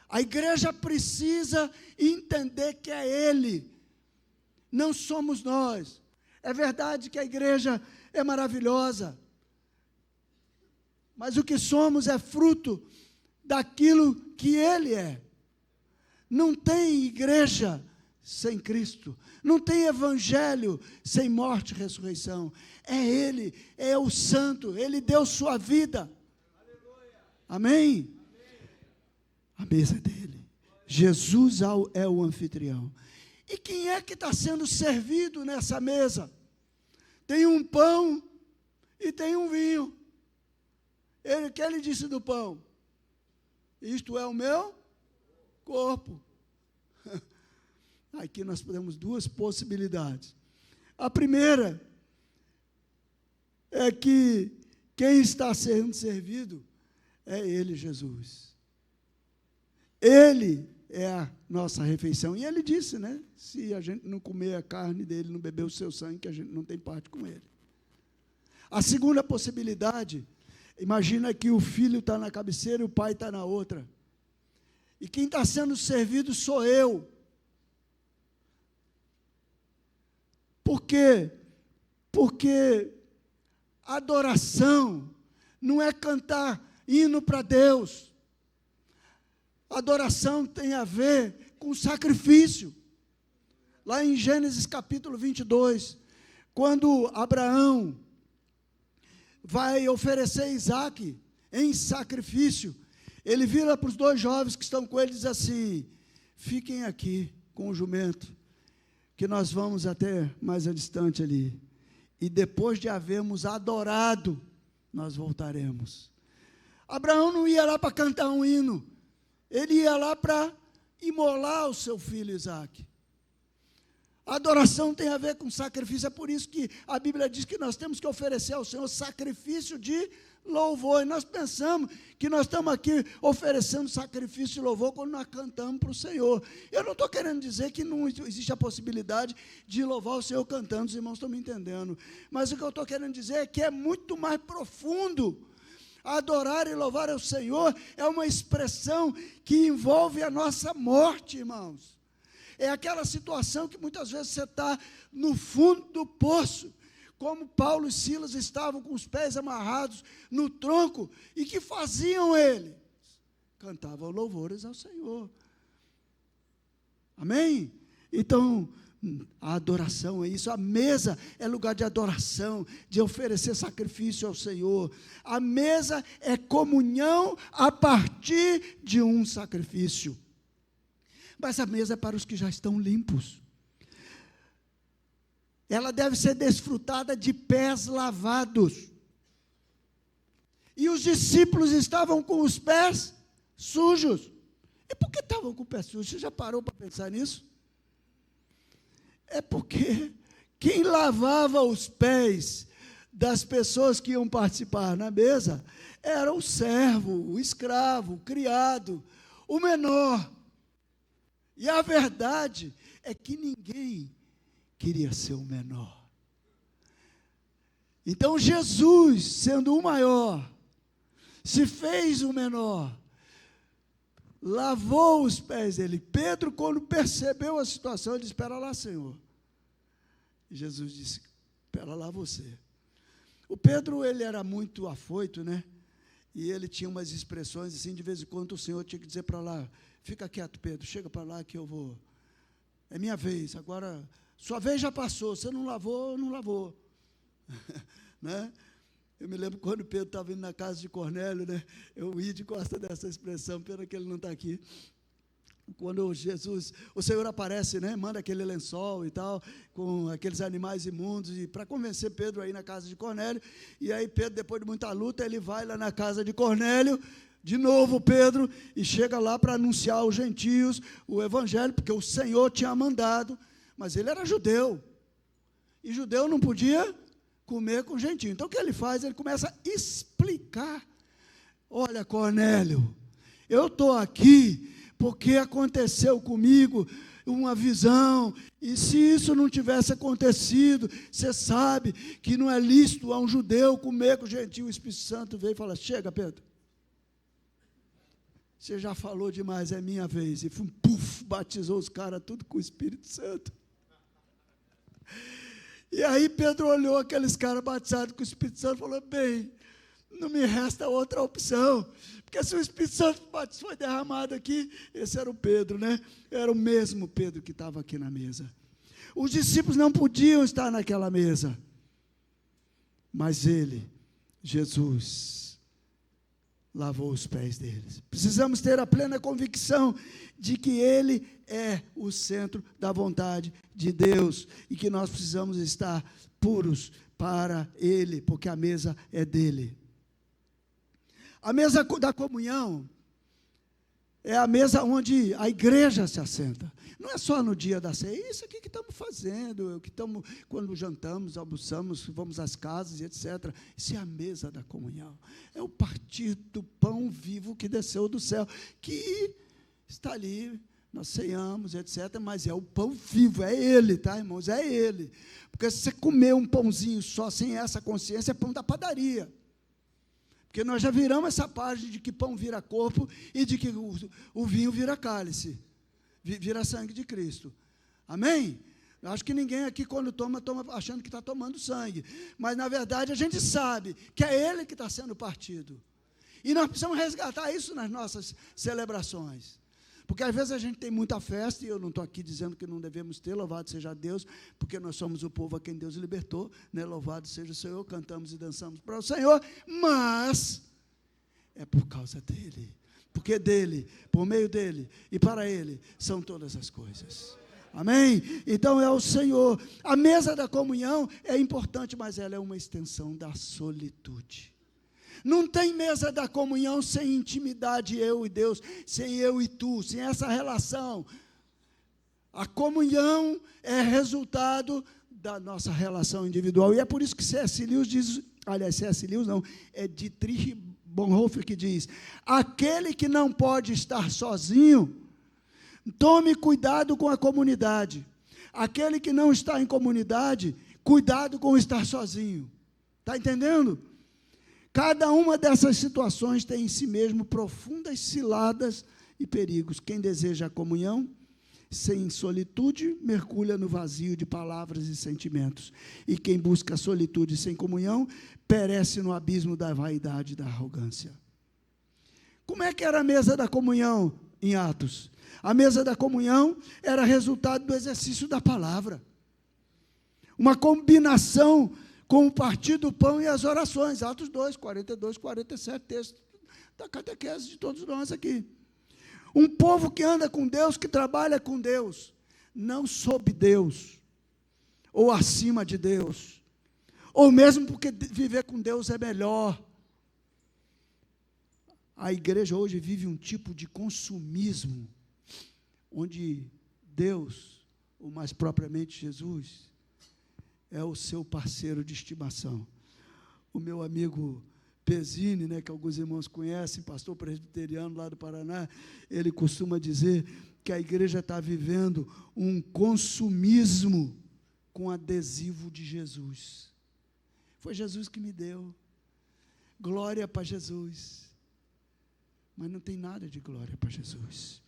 A igreja precisa entender que é ele. Não somos nós. É verdade que a igreja é maravilhosa, mas o que somos é fruto daquilo que ele é. Não tem igreja sem Cristo, não tem evangelho sem morte e ressurreição. É ele, é o santo, ele deu sua vida. Amém? A mesa é dele. Jesus é o anfitrião. E quem é que está sendo servido nessa mesa? Tem um pão e tem um vinho. O que ele disse do pão? Isto é o meu corpo. Aqui nós temos duas possibilidades. A primeira é que quem está sendo servido é ele, Jesus. Ele é a nossa refeição. E ele disse, né? Se a gente não comer a carne dele, não beber o seu sangue, que a gente não tem parte com ele. A segunda possibilidade, imagina que o filho está na cabeceira e o pai está na outra. E quem está sendo servido sou eu. Por quê? Porque adoração não é cantar hino para Deus. Adoração tem a ver com sacrifício. Lá em Gênesis capítulo 22, quando Abraão vai oferecer Isaque em sacrifício, ele vira para os 2 jovens que estão com ele e diz assim: fiquem aqui com o jumento, que nós vamos até mais distante ali, e depois de havermos adorado, nós voltaremos. Abraão não ia lá para cantar um hino, ele ia lá para imolar o seu filho Isaque. A adoração tem a ver com sacrifício, é por isso que a Bíblia diz que nós temos que oferecer ao Senhor sacrifício de louvor, e nós pensamos que nós estamos aqui oferecendo sacrifício de louvor quando nós cantamos para o Senhor. Eu não estou querendo dizer que não existe a possibilidade de louvar o Senhor cantando, os irmãos estão me entendendo, mas o que eu estou querendo dizer é que é muito mais profundo. Adorar e louvar ao Senhor é uma expressão que envolve a nossa morte, irmãos. É aquela situação que muitas vezes você está no fundo do poço, como Paulo e Silas estavam com os pés amarrados no tronco, e que faziam eles? Cantavam louvores ao Senhor. Amém? Então, a adoração é isso, a mesa é lugar de adoração, de oferecer sacrifício ao Senhor. A mesa é comunhão a partir de um sacrifício. Mas a mesa é para os que já estão limpos. Ela deve ser desfrutada de pés lavados. E os discípulos estavam com os pés sujos. E por que estavam com o pé sujo? Você já parou para pensar nisso? É porque quem lavava os pés das pessoas que iam participar na mesa era o servo, o escravo, o criado, o menor. E a verdade é que ninguém queria ser o menor. Então Jesus, sendo o maior, se fez o menor, lavou os pés dele. Pedro, quando percebeu a situação, ele disse: espera lá, Senhor. E Jesus disse: espera lá você. O Pedro, ele era muito afoito, né? E ele tinha umas expressões assim, de vez em quando o Senhor tinha que dizer para lá: fica quieto, Pedro, chega para lá que eu vou. É minha vez, agora, sua vez já passou, você não lavou, não lavou. Né? Eu me lembro quando Pedro estava indo na casa de Cornélio, né? Eu ia de costa dessa expressão, pena que ele não está aqui. Quando Jesus, o Senhor aparece, né? Manda aquele lençol e tal, com aqueles animais imundos, e para convencer Pedro aí na casa de Cornélio. E aí Pedro, depois de muita luta, ele vai lá na casa de Cornélio, de novo Pedro, e chega lá para anunciar aos gentios o evangelho, porque o Senhor tinha mandado, mas ele era judeu, e judeu não podia comer com gentio. Então o que ele faz? Ele começa a explicar: olha, Cornélio, eu estou aqui porque aconteceu comigo uma visão, e se isso não tivesse acontecido, você sabe que não é lícito a um judeu comer com gentio. O Espírito Santo veio e fala: chega, Pedro, você já falou demais, é minha vez. E batizou os caras tudo com o Espírito Santo. E aí Pedro olhou aqueles caras batizados com o Espírito Santo e falou: bem, não me resta outra opção, porque se o Espírito Santo foi derramado aqui, esse era o Pedro, né? Era o mesmo Pedro que estava aqui na mesa. Os discípulos não podiam estar naquela mesa, mas ele, Jesus, lavou os pés deles. Precisamos ter a plena convicção de que ele é o centro da vontade de Deus, e que nós precisamos estar puros para ele, porque a mesa é dele. A mesa da comunhão é a mesa onde a igreja se assenta. Não é só no dia da ceia, é isso aqui que estamos fazendo, que estamos, quando jantamos, almoçamos, vamos às casas, etc. Isso é a mesa da comunhão. É o partir do pão vivo que desceu do céu, que está ali, nós ceiamos, etc. Mas é o pão vivo, é ele, tá, irmãos? É ele. Porque se você comer um pãozinho só, sem essa consciência, é pão da padaria. Porque nós já viramos essa página de que pão vira corpo e de que o vinho vira cálice, vira sangue de Cristo. Amém? Eu acho que ninguém aqui, quando toma achando que está tomando sangue. Mas, na verdade, a gente sabe que é ele que está sendo partido. E nós precisamos resgatar isso nas nossas celebrações. Porque, às vezes, a gente tem muita festa, e eu não estou aqui dizendo que não devemos ter, louvado seja Deus, porque nós somos o povo a quem Deus libertou, né? Louvado seja o Senhor, cantamos e dançamos para o Senhor, mas é por causa dele. Porque dele, por meio dele e para ele, são todas as coisas. Amém? Então é o Senhor. A mesa da comunhão é importante, mas ela é uma extensão da solitude. Não tem mesa da comunhão sem intimidade, eu e Deus, sem eu e tu, sem essa relação. A comunhão é resultado da nossa relação individual. E é por isso que C.S. Lewis diz, aliás, C.S. Lewis não, é Dietrich Bonhoeffer que diz: aquele que não pode estar sozinho, tome cuidado com a comunidade. Aquele que não está em comunidade, cuidado com estar sozinho. Está entendendo? Cada uma dessas situações tem em si mesmo profundas ciladas e perigos. Quem deseja a comunhão, sem solitude, mergulha no vazio de palavras e sentimentos. E quem busca a solitude sem comunhão, perece no abismo da vaidade e da arrogância. Como é que era a mesa da comunhão em Atos? A mesa da comunhão era resultado do exercício da palavra. Uma combinação com o partir do pão e as orações. Atos 2, 42, 47, texto da catequese de todos nós aqui. Um povo que anda com Deus, que trabalha com Deus, não sob Deus, ou acima de Deus, ou mesmo porque viver com Deus é melhor. A igreja hoje vive um tipo de consumismo, onde Deus, ou mais propriamente Jesus, é o seu parceiro de estimação. O meu amigo Pezzini, né, que alguns irmãos conhecem, pastor presbiteriano lá do Paraná, ele costuma dizer que a igreja está vivendo um consumismo com adesivo de Jesus. Foi Jesus que me deu. Glória para Jesus. Mas não tem nada de glória para Jesus.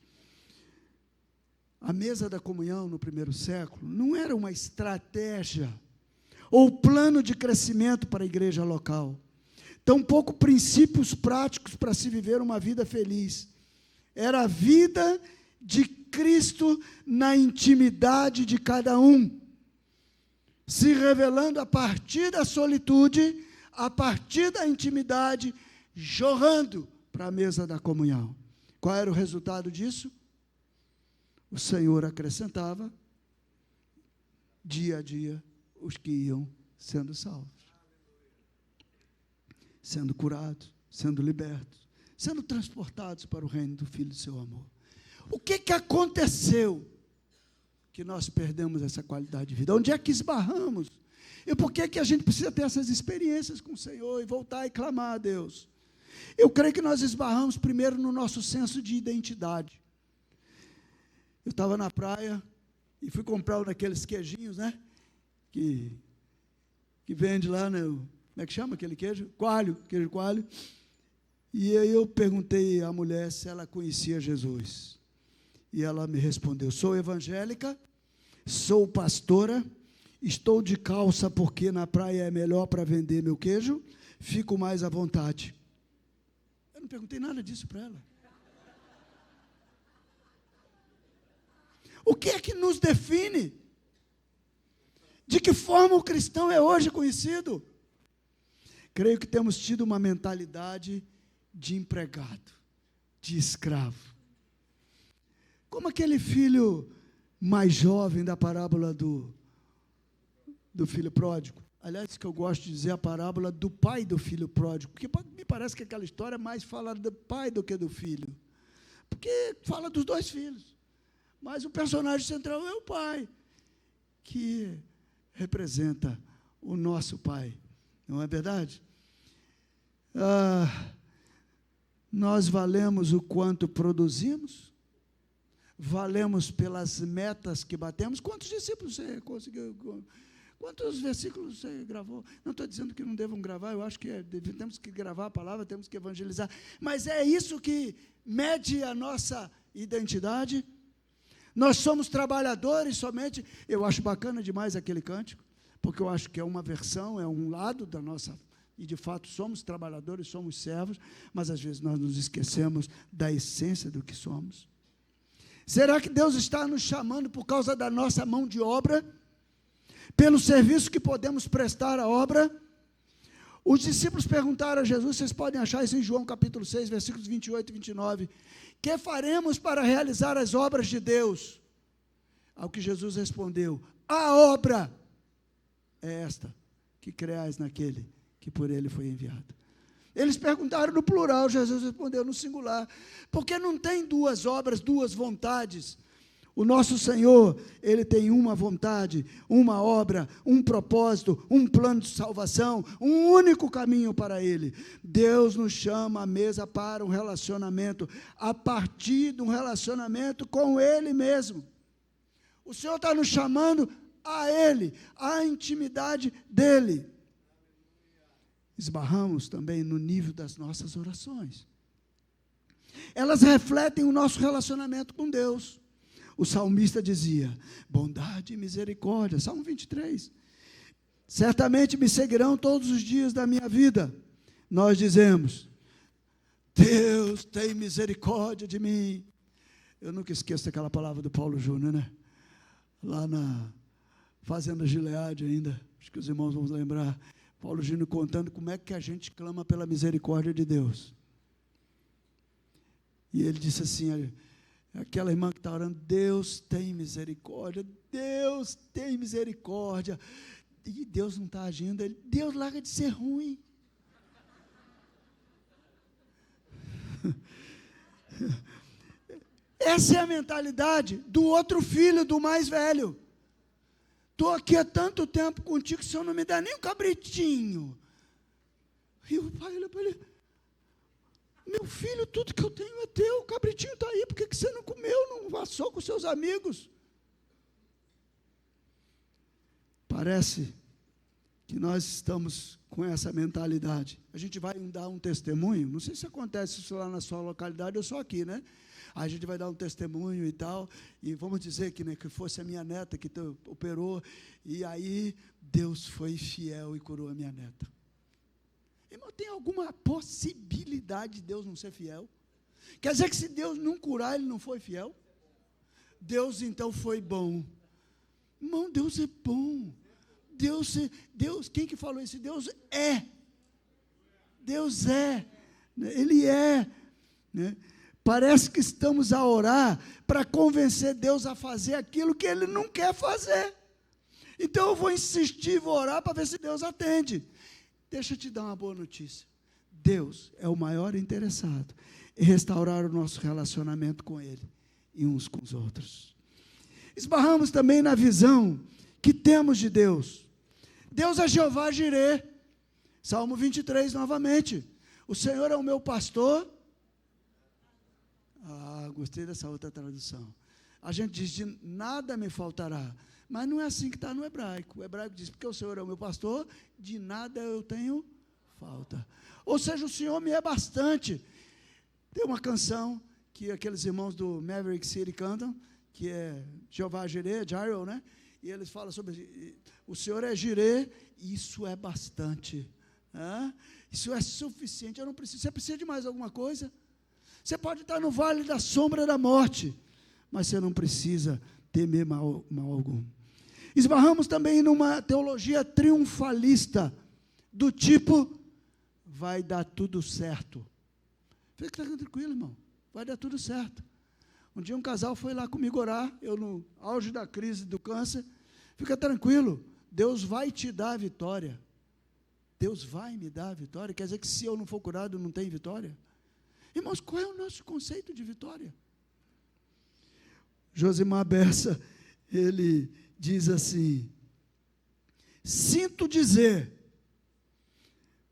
A mesa da comunhão no primeiro século não era uma estratégia ou plano de crescimento para a igreja local. Tampouco princípios práticos para se viver uma vida feliz. Era a vida de Cristo na intimidade de cada um, se revelando a partir da solitude, a partir da intimidade, jorrando para a mesa da comunhão. Qual era o resultado disso? O Senhor acrescentava, dia a dia, os que iam sendo salvos, sendo curados, sendo libertos, sendo transportados para o reino do Filho do seu amor. O que aconteceu que nós perdemos essa qualidade de vida? Onde é que esbarramos? E por que a gente precisa ter essas experiências com o Senhor e voltar e clamar a Deus? Eu creio que nós esbarramos primeiro no nosso senso de identidade. Eu estava na praia e fui comprar um daqueles queijinhos, né? Que vende lá, né? Como é que chama aquele queijo? Coalho, queijo coalho. E aí eu perguntei à mulher se ela conhecia Jesus. E ela me respondeu: sou evangélica, sou pastora, estou de calça porque na praia é melhor para vender meu queijo, fico mais à vontade. Eu não perguntei nada disso para ela. O que é que nos define? De que forma o cristão é hoje conhecido? Creio que temos tido uma mentalidade de empregado, de escravo. Como aquele filho mais jovem da parábola do filho pródigo. Aliás, que eu gosto de dizer a parábola do pai do filho pródigo, porque me parece que aquela história mais fala do pai do que do filho. Porque fala dos dois filhos. Mas o personagem central é o pai, que representa o nosso pai. Não é verdade? Nós valemos o quanto produzimos, valemos pelas metas que batemos. Quantos discípulos você conseguiu? Quantos versículos você gravou? Não estou dizendo que não devam gravar, eu acho que temos que gravar a palavra, temos que evangelizar, mas é isso que mede a nossa identidade. Nós somos trabalhadores somente. Eu acho bacana demais aquele cântico, porque eu acho que é uma versão, é um lado da nossa, e de fato somos trabalhadores, somos servos, mas às vezes nós nos esquecemos da essência do que somos. Será que Deus está nos chamando por causa da nossa mão de obra? Pelo serviço que podemos prestar à obra? Os discípulos perguntaram a Jesus, vocês podem achar isso em João capítulo 6, versículos 28 e 29. Que faremos para realizar as obras de Deus? Ao que Jesus respondeu, a obra é esta, que creais naquele que por ele foi enviado. Eles perguntaram no plural, Jesus respondeu no singular, porque não tem duas obras, duas vontades. O nosso Senhor, Ele tem uma vontade, uma obra, um propósito, um plano de salvação, um único caminho para Ele. Deus nos chama à mesa para um relacionamento, a partir de um relacionamento com Ele mesmo. O Senhor está nos chamando a Ele, à intimidade dEle. Esbarramos também no nível das nossas orações. Elas refletem o nosso relacionamento com Deus. O salmista dizia, bondade e misericórdia, Salmo 23, certamente me seguirão todos os dias da minha vida. Nós dizemos, Deus tem misericórdia de mim. Eu nunca esqueço daquela palavra do Paulo Júnior, né? Lá na Fazenda Gileade ainda, acho que os irmãos vão lembrar, Paulo Júnior contando como é que a gente clama pela misericórdia de Deus. E ele disse assim, aquela irmã que está orando, Deus tem misericórdia, Deus tem misericórdia, e Deus não está agindo, Deus larga de ser ruim. Essa é a mentalidade do outro filho, do mais velho. Estou aqui há tanto tempo contigo, que o Senhor não me dá nem um cabritinho. E o pai olha para ele, meu filho, tudo que eu tenho é teu, o cabritinho está aí, por que você não comeu, não assou com seus amigos? Parece que nós estamos com essa mentalidade. A gente vai dar um testemunho, não sei se acontece isso lá na sua localidade, eu sou aqui, né? A gente vai dar um testemunho e tal, e vamos dizer que, né, que fosse a minha neta que operou, e aí Deus foi fiel e curou a minha neta. Irmão, tem alguma possibilidade de Deus não ser fiel? Quer dizer que se Deus não curar, Ele não foi fiel? Deus então foi bom. Irmão, Deus é bom. Deus, quem que falou isso? Deus é. Deus é. Ele é. Né? Parece que estamos a orar para convencer Deus a fazer aquilo que Ele não quer fazer. Então eu vou insistir, vou orar para ver se Deus atende. Deixa eu te dar uma boa notícia. Deus é o maior interessado em restaurar o nosso relacionamento com Ele e uns com os outros. Esbarramos também na visão que temos de Deus. Deus é Jeová Jirê. Salmo 23, novamente. O Senhor é o meu pastor. Gostei dessa outra tradução. A gente diz, de nada me faltará. Mas não é assim que está no hebraico. O hebraico diz, porque o Senhor é o meu pastor, de nada eu tenho falta. Ou seja, o Senhor me é bastante. Tem uma canção que aqueles irmãos do Maverick City cantam, que é Jeová Jirê, Jireh, né? E eles falam sobre, o Senhor é Jirê, isso é bastante. Isso é suficiente, eu não preciso. Você precisa de mais alguma coisa? Você pode estar no vale da sombra da morte, mas você não precisa temer mal algum. Esbarramos também numa teologia triunfalista, do tipo, vai dar tudo certo. Fica tranquilo, irmão, vai dar tudo certo. Um dia um casal foi lá comigo orar, eu no auge da crise do câncer, fica tranquilo, Deus vai te dar a vitória. Deus vai me dar a vitória, quer dizer que se eu não for curado, não tem vitória? Irmãos, qual é o nosso conceito de vitória? Josimar Bessa, ele diz assim, sinto dizer,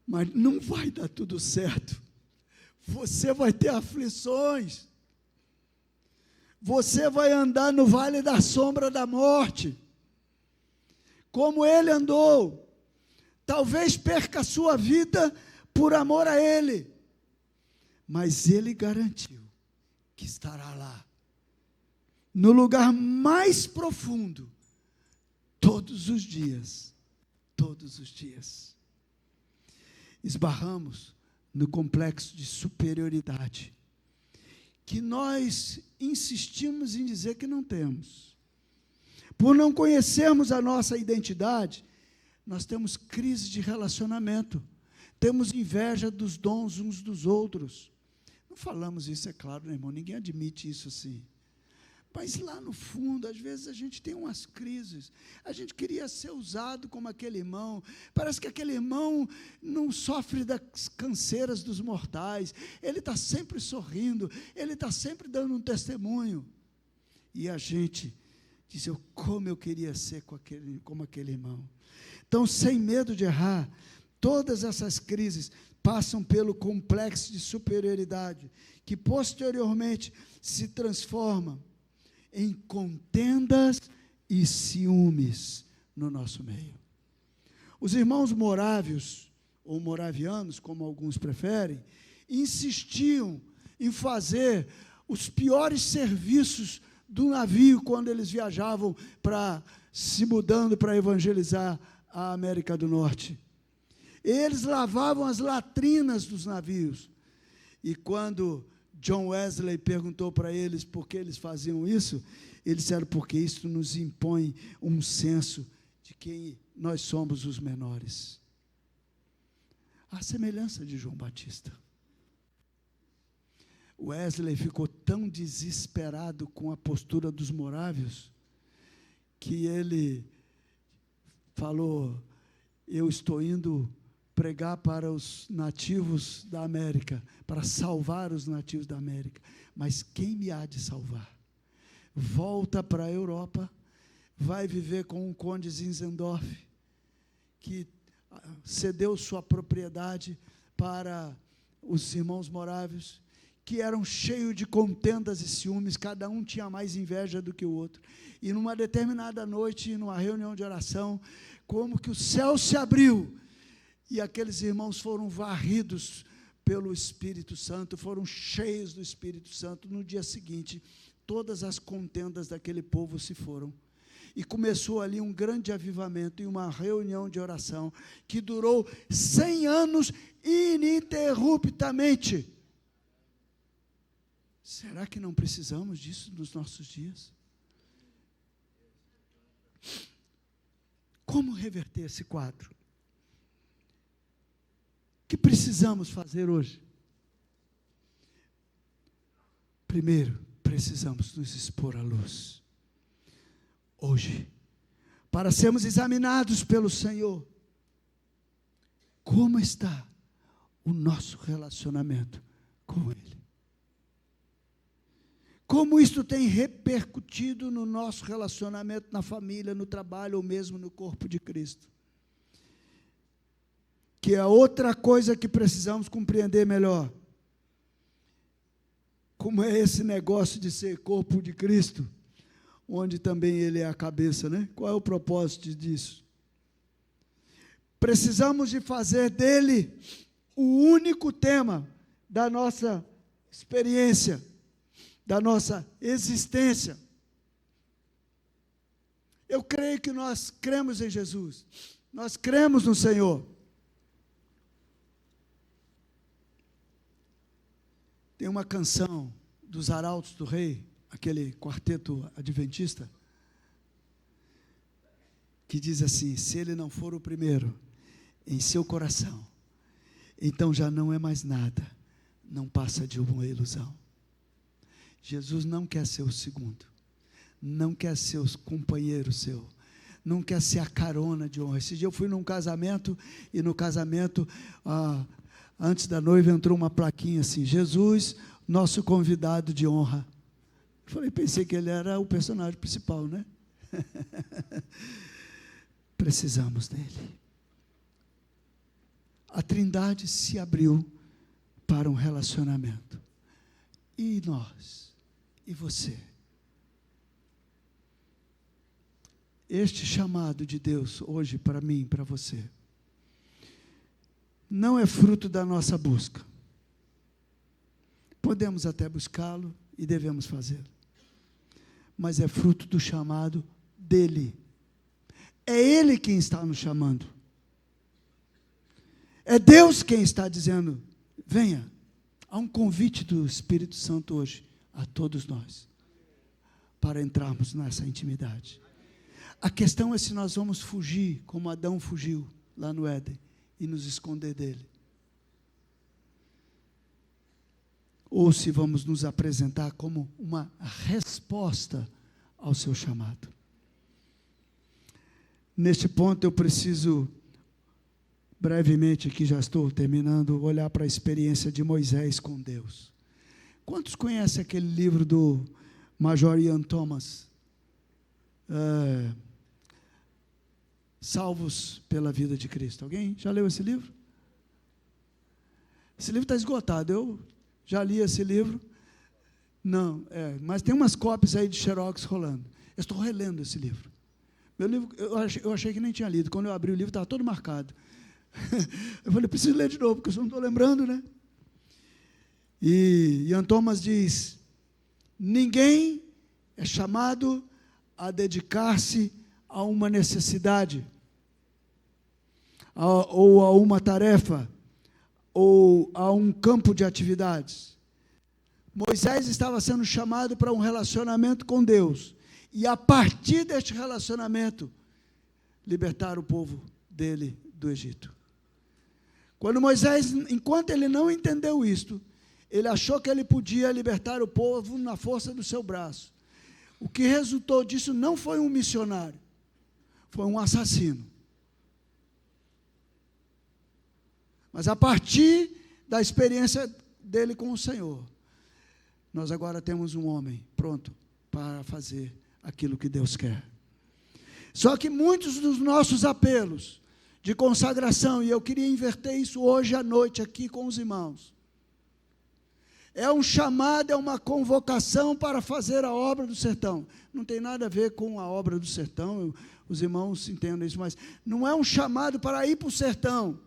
mas não vai dar tudo certo, você vai ter aflições, você vai andar no vale da sombra da morte, como ele andou, talvez perca a sua vida por amor a ele, mas ele garantiu que estará lá, no lugar mais profundo, todos os dias, esbarramos no complexo de superioridade, que nós insistimos em dizer que não temos. Por não conhecermos a nossa identidade, nós temos crise de relacionamento, temos inveja dos dons uns dos outros. Não falamos isso, é claro, né, irmão? Ninguém admite isso assim. Mas lá no fundo, às vezes a gente tem umas crises. A gente queria ser usado como aquele irmão. Parece que aquele irmão não sofre das canseiras dos mortais. Ele está sempre sorrindo, ele está sempre dando um testemunho. E a gente diz, como eu queria ser como aquele irmão. Então, sem medo de errar, todas essas crises passam pelo complexo de superioridade, que posteriormente se transforma em contendas e ciúmes no nosso meio. Os irmãos morávios, ou moravianos, como alguns preferem, insistiam em fazer os piores serviços do navio quando eles viajavam se mudando para evangelizar a América do Norte. Eles lavavam as latrinas dos navios. E quando John Wesley perguntou para eles por que eles faziam isso, eles disseram, porque isso nos impõe um senso de que nós somos os menores. A semelhança de João Batista. Wesley ficou tão desesperado com a postura dos morávios, que ele falou, eu estou indo pregar para os nativos da América, para salvar os nativos da América, mas quem me há de salvar? Volta para a Europa, vai viver com o conde Zinzendorf, que cedeu sua propriedade para os irmãos morávios, que eram cheios de contendas e ciúmes, cada um tinha mais inveja do que o outro. E numa determinada noite, numa reunião de oração, como que o céu se abriu, e aqueles irmãos foram varridos pelo Espírito Santo, foram cheios do Espírito Santo. No dia seguinte, todas as contendas daquele povo se foram. E começou ali um grande avivamento e uma reunião de oração que durou 100 anos ininterruptamente. Será que não precisamos disso nos nossos dias? Como reverter esse quadro? O que precisamos fazer hoje? Primeiro, precisamos nos expor à luz. Hoje, para sermos examinados pelo Senhor, como está o nosso relacionamento com Ele? Como isto tem repercutido no nosso relacionamento na família, no trabalho ou mesmo no corpo de Cristo? Que é outra coisa que precisamos compreender melhor. Como é esse negócio de ser corpo de Cristo, onde também Ele é a cabeça, né? Qual é o propósito disso? Precisamos de fazer dele o único tema da nossa experiência, da nossa existência. Eu creio que nós cremos em Jesus, nós cremos no Senhor. Tem uma canção dos Arautos do Rei, aquele quarteto adventista, que diz assim, se ele não for o primeiro em seu coração, então já não é mais nada, não passa de uma ilusão. Jesus não quer ser o segundo, não quer ser o companheiro seu, não quer ser a carona de honra. Esse dia eu fui num casamento, e no casamento, antes da noiva entrou uma plaquinha assim, Jesus, nosso convidado de honra. Pensei que ele era o personagem principal, né? Precisamos dele. A Trindade se abriu para um relacionamento. E nós? E você? Este chamado de Deus hoje para mim, para você, não é fruto da nossa busca. Podemos até buscá-lo e devemos fazê-lo. mas é fruto do chamado dele. É ele quem está nos chamando. É Deus quem está dizendo, venha. Há um convite do Espírito Santo hoje a todos nós, para entrarmos nessa intimidade. A questão é se nós vamos fugir, como Adão fugiu lá no Éden, e nos esconder dele. Ou se vamos nos apresentar como uma resposta ao seu chamado. Neste ponto eu preciso, brevemente aqui já estou terminando, olhar para a experiência de Moisés com Deus. Quantos conhecem aquele livro do Major Ian Thomas? Salvos pela Vida de Cristo. Alguém já leu esse livro? Esse livro está esgotado. Eu já li esse livro. Não, mas tem umas cópias aí de Xerox rolando. Eu estou relendo esse livro. Meu livro, eu achei que nem tinha lido. Quando eu abri o livro, estava todo marcado. Eu falei, preciso ler de novo, porque eu não estou lembrando, né? E Ian Thomas diz, ninguém é chamado a dedicar-se a uma necessidade, ou a uma tarefa, ou a um campo de atividades. Moisés estava sendo chamado para um relacionamento com Deus, e a partir deste relacionamento, libertar o povo dele do Egito. Quando Moisés, enquanto ele não entendeu isto, ele achou que ele podia libertar o povo na força do seu braço. O que resultou disso não foi um missionário, foi um assassino. Mas a partir da experiência dele com o Senhor, nós agora temos um homem pronto para fazer aquilo que Deus quer. Só que muitos dos nossos apelos de consagração, e eu queria inverter isso hoje à noite aqui com os irmãos, é um chamado, é uma convocação para fazer a obra do sertão. Não tem nada a ver com a obra do sertão, os irmãos entendem isso, mas não é um chamado para ir para o sertão.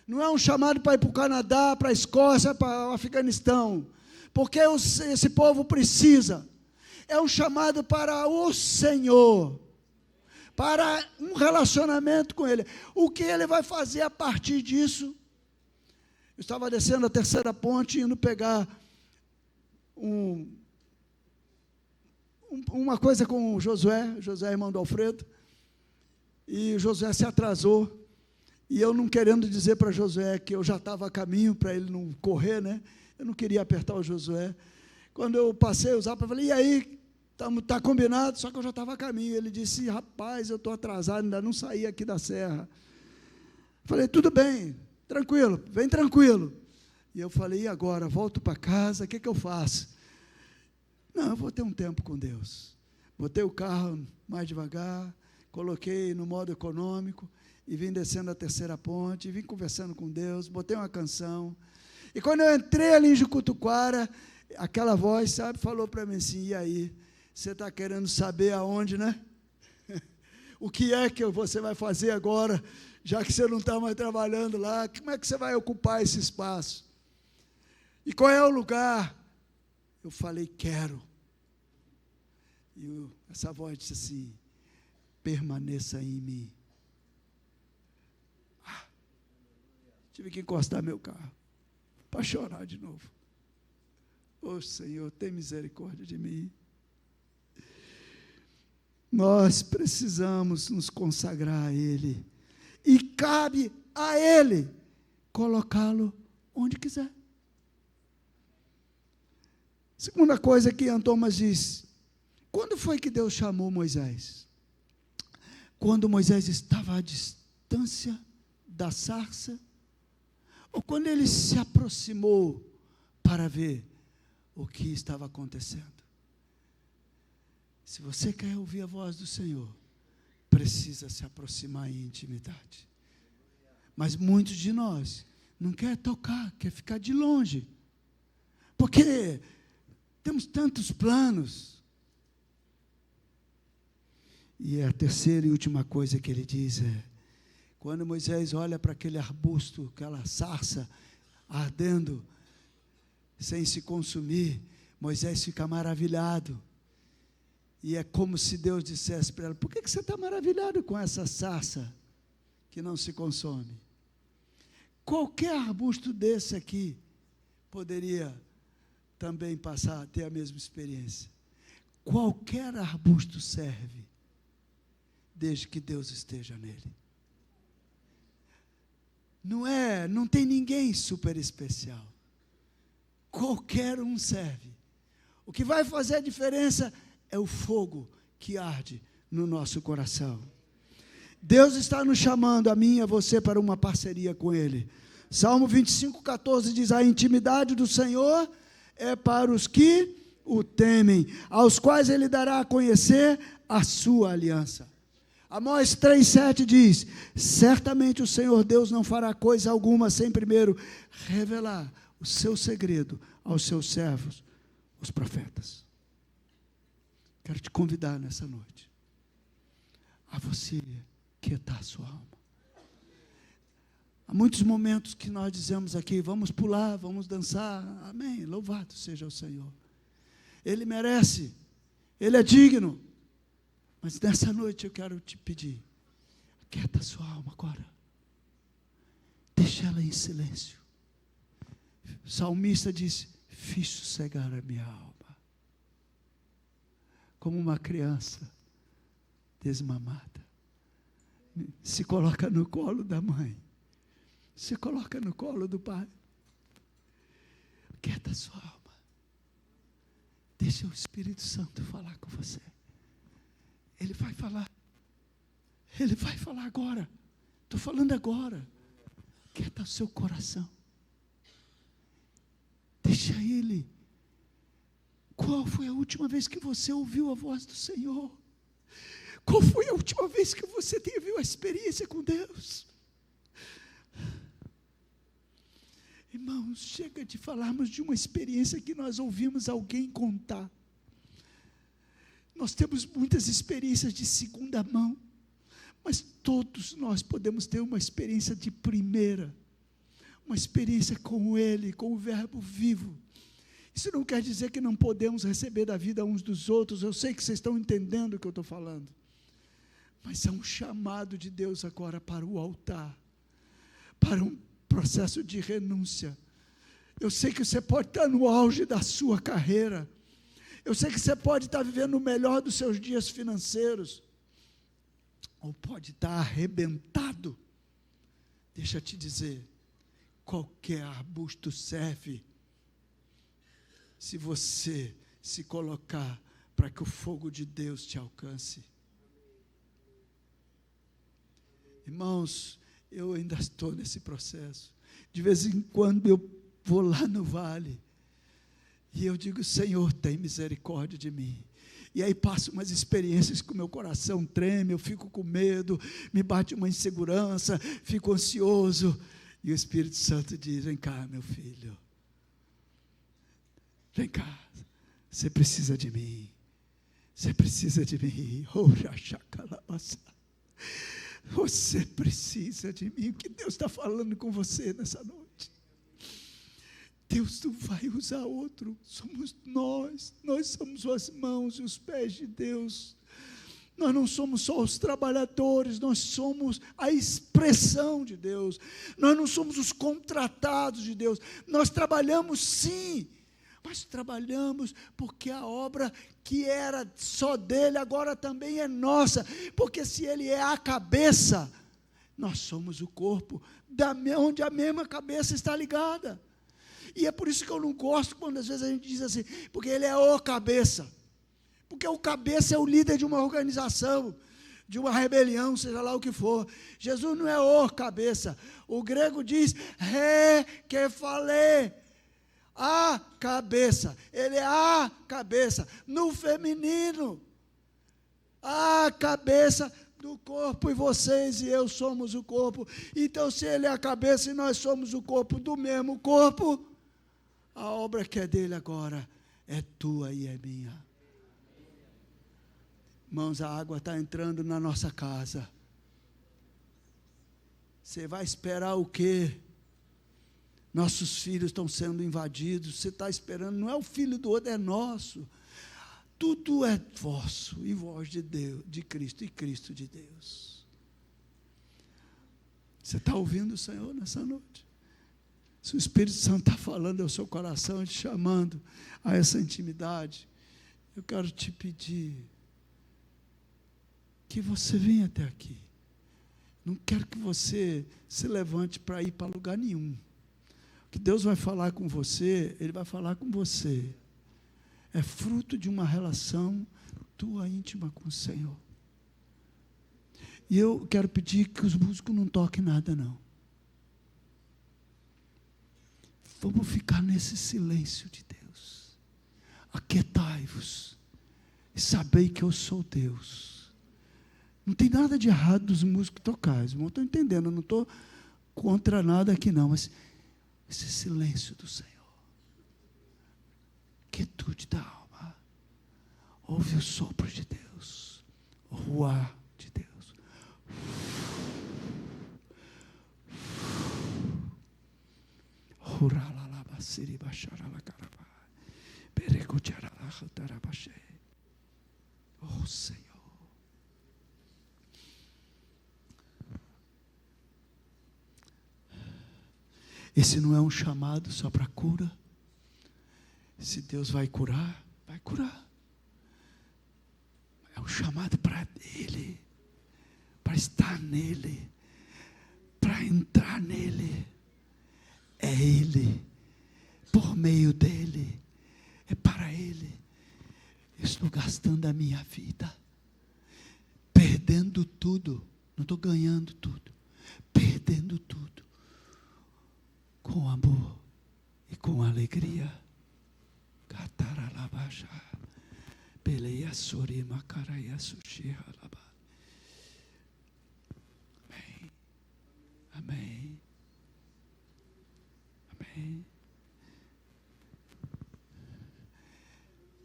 Não é um chamado para ir para o Canadá, para a Escócia, para o Afeganistão, porque esse povo precisa. É um chamado para o Senhor, para um relacionamento com Ele. O que Ele vai fazer a partir disso? Eu estava descendo a terceira ponte, indo pegar uma coisa com o Josué irmão do Alfredo, e o Josué se atrasou, e eu não querendo dizer para Josué que eu já estava a caminho, para ele não correr, né? Eu não queria apertar o Josué. Quando eu passei o zap, eu falei, e aí, está combinado? Só que eu já estava a caminho. Ele disse, rapaz, eu estou atrasado, ainda não saí aqui da serra. Falei, tudo bem, tranquilo, vem tranquilo. E eu falei, e agora? Volto para casa, o que eu faço? Não, eu vou ter um tempo com Deus. Botei o carro mais devagar, coloquei no modo econômico, e vim descendo a terceira ponte, vim conversando com Deus, botei uma canção. E quando eu entrei ali em Jucutuquara, aquela voz, sabe, falou para mim assim, e aí, você está querendo saber aonde, né? O que é que você vai fazer agora, já que você não está mais trabalhando lá, como é que você vai ocupar esse espaço? E qual é o lugar? Eu falei, quero. E essa voz disse assim, permaneça em mim. Tive que encostar meu carro, para chorar de novo. Ô Senhor, tem misericórdia de mim. Nós precisamos nos consagrar a Ele, e cabe a Ele colocá-lo onde quiser. Segunda coisa que Ian Thomas diz, quando foi que Deus chamou Moisés? Quando Moisés estava à distância da sarça, ou quando ele se aproximou para ver o que estava acontecendo? Se você quer ouvir a voz do Senhor, precisa se aproximar em intimidade. Mas muitos de nós não quer tocar, quer ficar de longe, porque temos tantos planos. E a terceira e última coisa que ele diz é, quando Moisés olha para aquele arbusto, aquela sarça ardendo, sem se consumir, Moisés fica maravilhado. E é como se Deus dissesse para ela: por que você está maravilhado com essa sarça que não se consome? Qualquer arbusto desse aqui poderia também passar a ter a mesma experiência. Qualquer arbusto serve, desde que Deus esteja nele. Não tem ninguém super especial. Qualquer um serve. O que vai fazer a diferença é o fogo que arde no nosso coração. Deus está nos chamando, a mim e a você, para uma parceria com Ele. Salmo 25:14 diz: a intimidade do Senhor é para os que o temem, aos quais Ele dará a conhecer a sua aliança. Amós 3,7 diz: certamente o Senhor Deus não fará coisa alguma sem primeiro revelar o seu segredo aos seus servos, os profetas. Quero te convidar nessa noite a você quietar a sua alma. Há muitos momentos que nós dizemos aqui: vamos pular, vamos dançar, amém, louvado seja o Senhor. Ele merece, Ele é digno. Mas nessa noite eu quero te pedir: quieta a sua alma agora. Deixa ela em silêncio. O salmista disse: fiz sossegar a minha alma. Como uma criança desmamada. Se coloca no colo da mãe. Se coloca no colo do pai. Quieta a sua alma. Deixa o Espírito Santo falar com você. Ele vai falar. Ele vai falar agora. Estou falando agora. Quieta o seu coração. Deixa Ele. Qual foi a última vez que você ouviu a voz do Senhor? Qual foi a última vez que você teve uma experiência com Deus? Irmãos, chega de falarmos de uma experiência que nós ouvimos alguém contar. Nós temos muitas experiências de segunda mão, mas todos nós podemos ter uma experiência de primeira, uma experiência com Ele, com o Verbo vivo. Isso não quer dizer que não podemos receber da vida uns dos outros. Eu sei que vocês estão entendendo o que eu estou falando, mas é um chamado de Deus agora para o altar, para um processo de renúncia. Eu sei que você pode estar no auge da sua carreira, eu sei que você pode estar vivendo o melhor dos seus dias financeiros, ou pode estar arrebentado. Deixa eu te dizer, qualquer arbusto serve, se você se colocar para que o fogo de Deus te alcance. Irmãos, eu ainda estou nesse processo. De vez em quando eu vou lá no vale e eu digo: Senhor, tem misericórdia de mim. E aí passo umas experiências que o meu coração treme, eu fico com medo, me bate uma insegurança, fico ansioso. E o Espírito Santo diz: vem cá, meu filho. Vem cá, você precisa de mim. Você precisa de mim. Você precisa de mim. O que Deus está falando com você nessa noite? Deus não vai usar outro. Somos nós. Nós somos as mãos e os pés de Deus. Nós não somos só os trabalhadores, nós somos a expressão de Deus. Nós não somos os contratados de Deus. Nós trabalhamos sim, mas trabalhamos porque a obra que era só dele, agora também é nossa, porque se ele é a cabeça, nós somos o corpo, onde a mesma cabeça está ligada. E é por isso que eu não gosto quando às vezes a gente diz assim, porque ele é o cabeça, porque o cabeça é o líder de uma organização, de uma rebelião, seja lá o que for. Jesus não é o cabeça, o grego diz, kephalé, a cabeça, ele é a cabeça, no feminino, a cabeça do corpo, e vocês e eu somos o corpo. Então, se ele é a cabeça e nós somos o corpo do mesmo corpo, a obra que é dele agora é tua e é minha. Irmãos, a água está entrando na nossa casa. Você vai esperar o quê? Nossos filhos estão sendo invadidos. Você está esperando, não é o filho do outro, é nosso. tudo é vosso, e vós de Deus, de Cristo, e Cristo de Deus. Você está ouvindo o Senhor nessa noite? Se o Espírito Santo está falando ao seu coração, te chamando a essa intimidade, eu quero te pedir que você venha até aqui. Não quero que você se levante para ir para lugar nenhum. O que Deus vai falar com você, Ele vai falar com você. É fruto de uma relação tua íntima com o Senhor. E eu quero pedir que os músicos não toquem nada, não. Vamos ficar nesse silêncio de Deus. Aquietai-vos e sabei que eu sou Deus. Não tem nada de errado dos músicos tocarem, os irmãos estão entendendo, eu não estou contra nada aqui não, mas esse silêncio do Senhor, quietude da alma, ouve o sopro de Deus, o ruar de Deus. Oh Senhor, esse não é um chamado só para cura. Se Deus vai curar, vai curar. É um chamado para Ele, para estar nele, para entrar nele. É Ele, por meio dEle, é para Ele. Eu estou gastando a minha vida, perdendo tudo, não estou ganhando tudo, perdendo tudo, com amor e com alegria. Cataralabaja, peleia sorima, caraia sushia laba. Amém. Amém. Amém.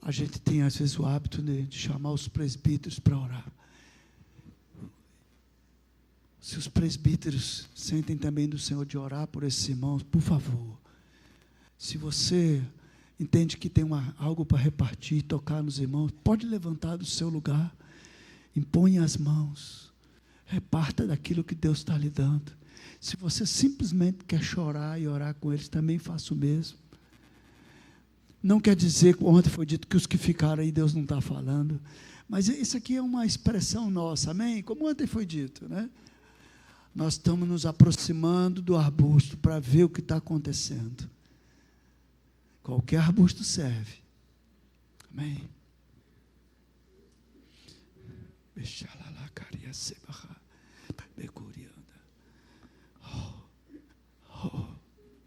A gente tem às vezes o hábito de chamar os presbíteros para orar. Se os presbíteros sentem também do Senhor de orar por esses irmãos, por favor. Se você entende que tem algo para repartir, tocar nos irmãos, pode levantar do seu lugar, impõe as mãos, reparta daquilo que Deus está lhe dando. Se você simplesmente quer chorar e orar com eles, também faça o mesmo. Não quer dizer, ontem foi dito que os que ficaram aí Deus não está falando, mas isso aqui é uma expressão nossa, amém? Como ontem foi dito, né? Nós estamos nos aproximando do arbusto para ver o que está acontecendo. Qualquer arbusto serve, amém?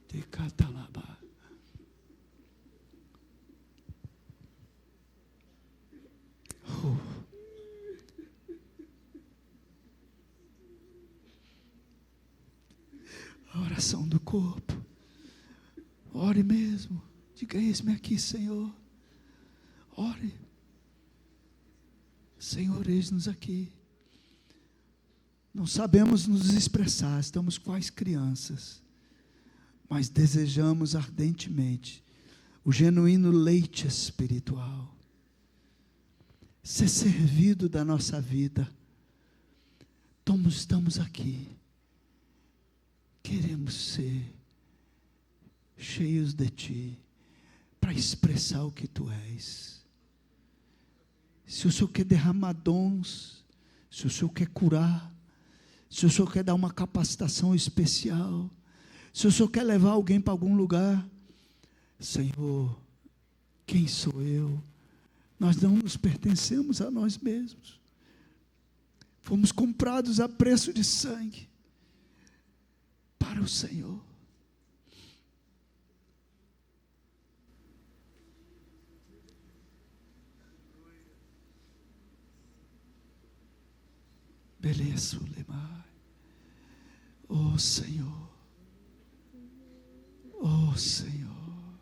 De catalaba. A oração do corpo. Ore mesmo. Diga: eis-me aqui, Senhor. Ore. Senhor, eis-nos aqui. Não sabemos nos expressar, estamos quais crianças, mas desejamos ardentemente o genuíno leite espiritual, ser servido da nossa vida. Estamos aqui, queremos ser cheios de Ti, para expressar o que Tu és. Se o Senhor quer derramar dons, se o Senhor quer curar, se o Senhor quer dar uma capacitação especial, se o Senhor quer levar alguém para algum lugar, Senhor, quem sou eu? Nós não nos pertencemos a nós mesmos. Fomos comprados a preço de sangue para o Senhor. Beleza, Lemai. Oh Senhor, oh Senhor,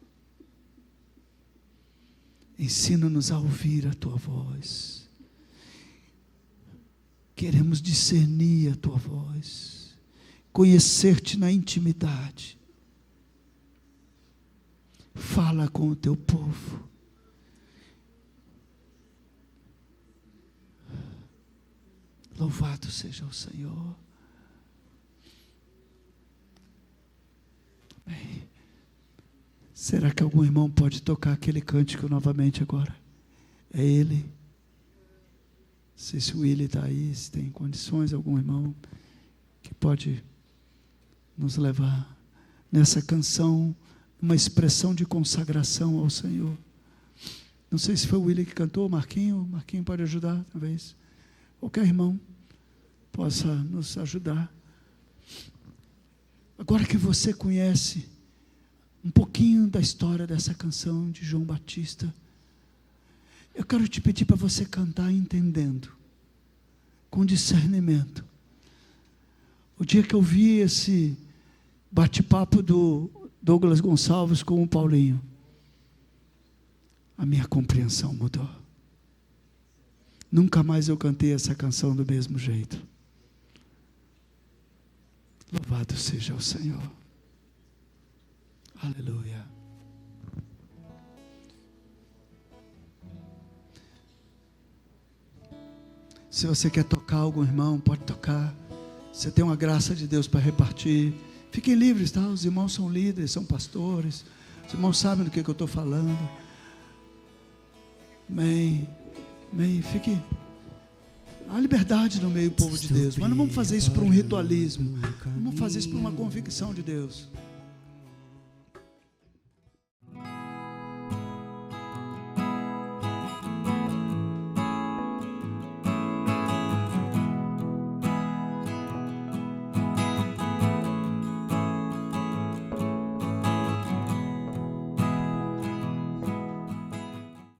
ensina-nos a ouvir a Tua voz. Queremos discernir a Tua voz, conhecer-te na intimidade. Fala com o Teu povo. Louvado seja o Senhor. Amém. Será que algum irmão pode tocar aquele cântico novamente agora? É ele. Não sei se o Willi está aí, se tem condições, algum irmão que pode nos levar nessa canção, uma expressão de consagração ao Senhor. Não sei se foi o Willi que cantou, Marquinho pode ajudar, talvez. Qualquer irmão possa nos ajudar. Agora que você conhece um pouquinho da história dessa canção de João Batista, eu quero te pedir para você cantar entendendo, com discernimento. O dia que eu vi esse bate-papo do Douglas Gonçalves com o Paulinho, a minha compreensão mudou. Nunca mais eu cantei essa canção do mesmo jeito. Louvado seja o Senhor. Aleluia. Se você quer tocar algum irmão, pode tocar. Você tem uma graça de Deus para repartir. Fiquem livres, tá? Os irmãos são líderes, são pastores. Os irmãos sabem do que eu estou falando. Amém. Amém. Fique. Há liberdade no meio do povo de Deus. Mas não vamos fazer isso por um ritualismo. Vamos fazer isso por uma convicção de Deus.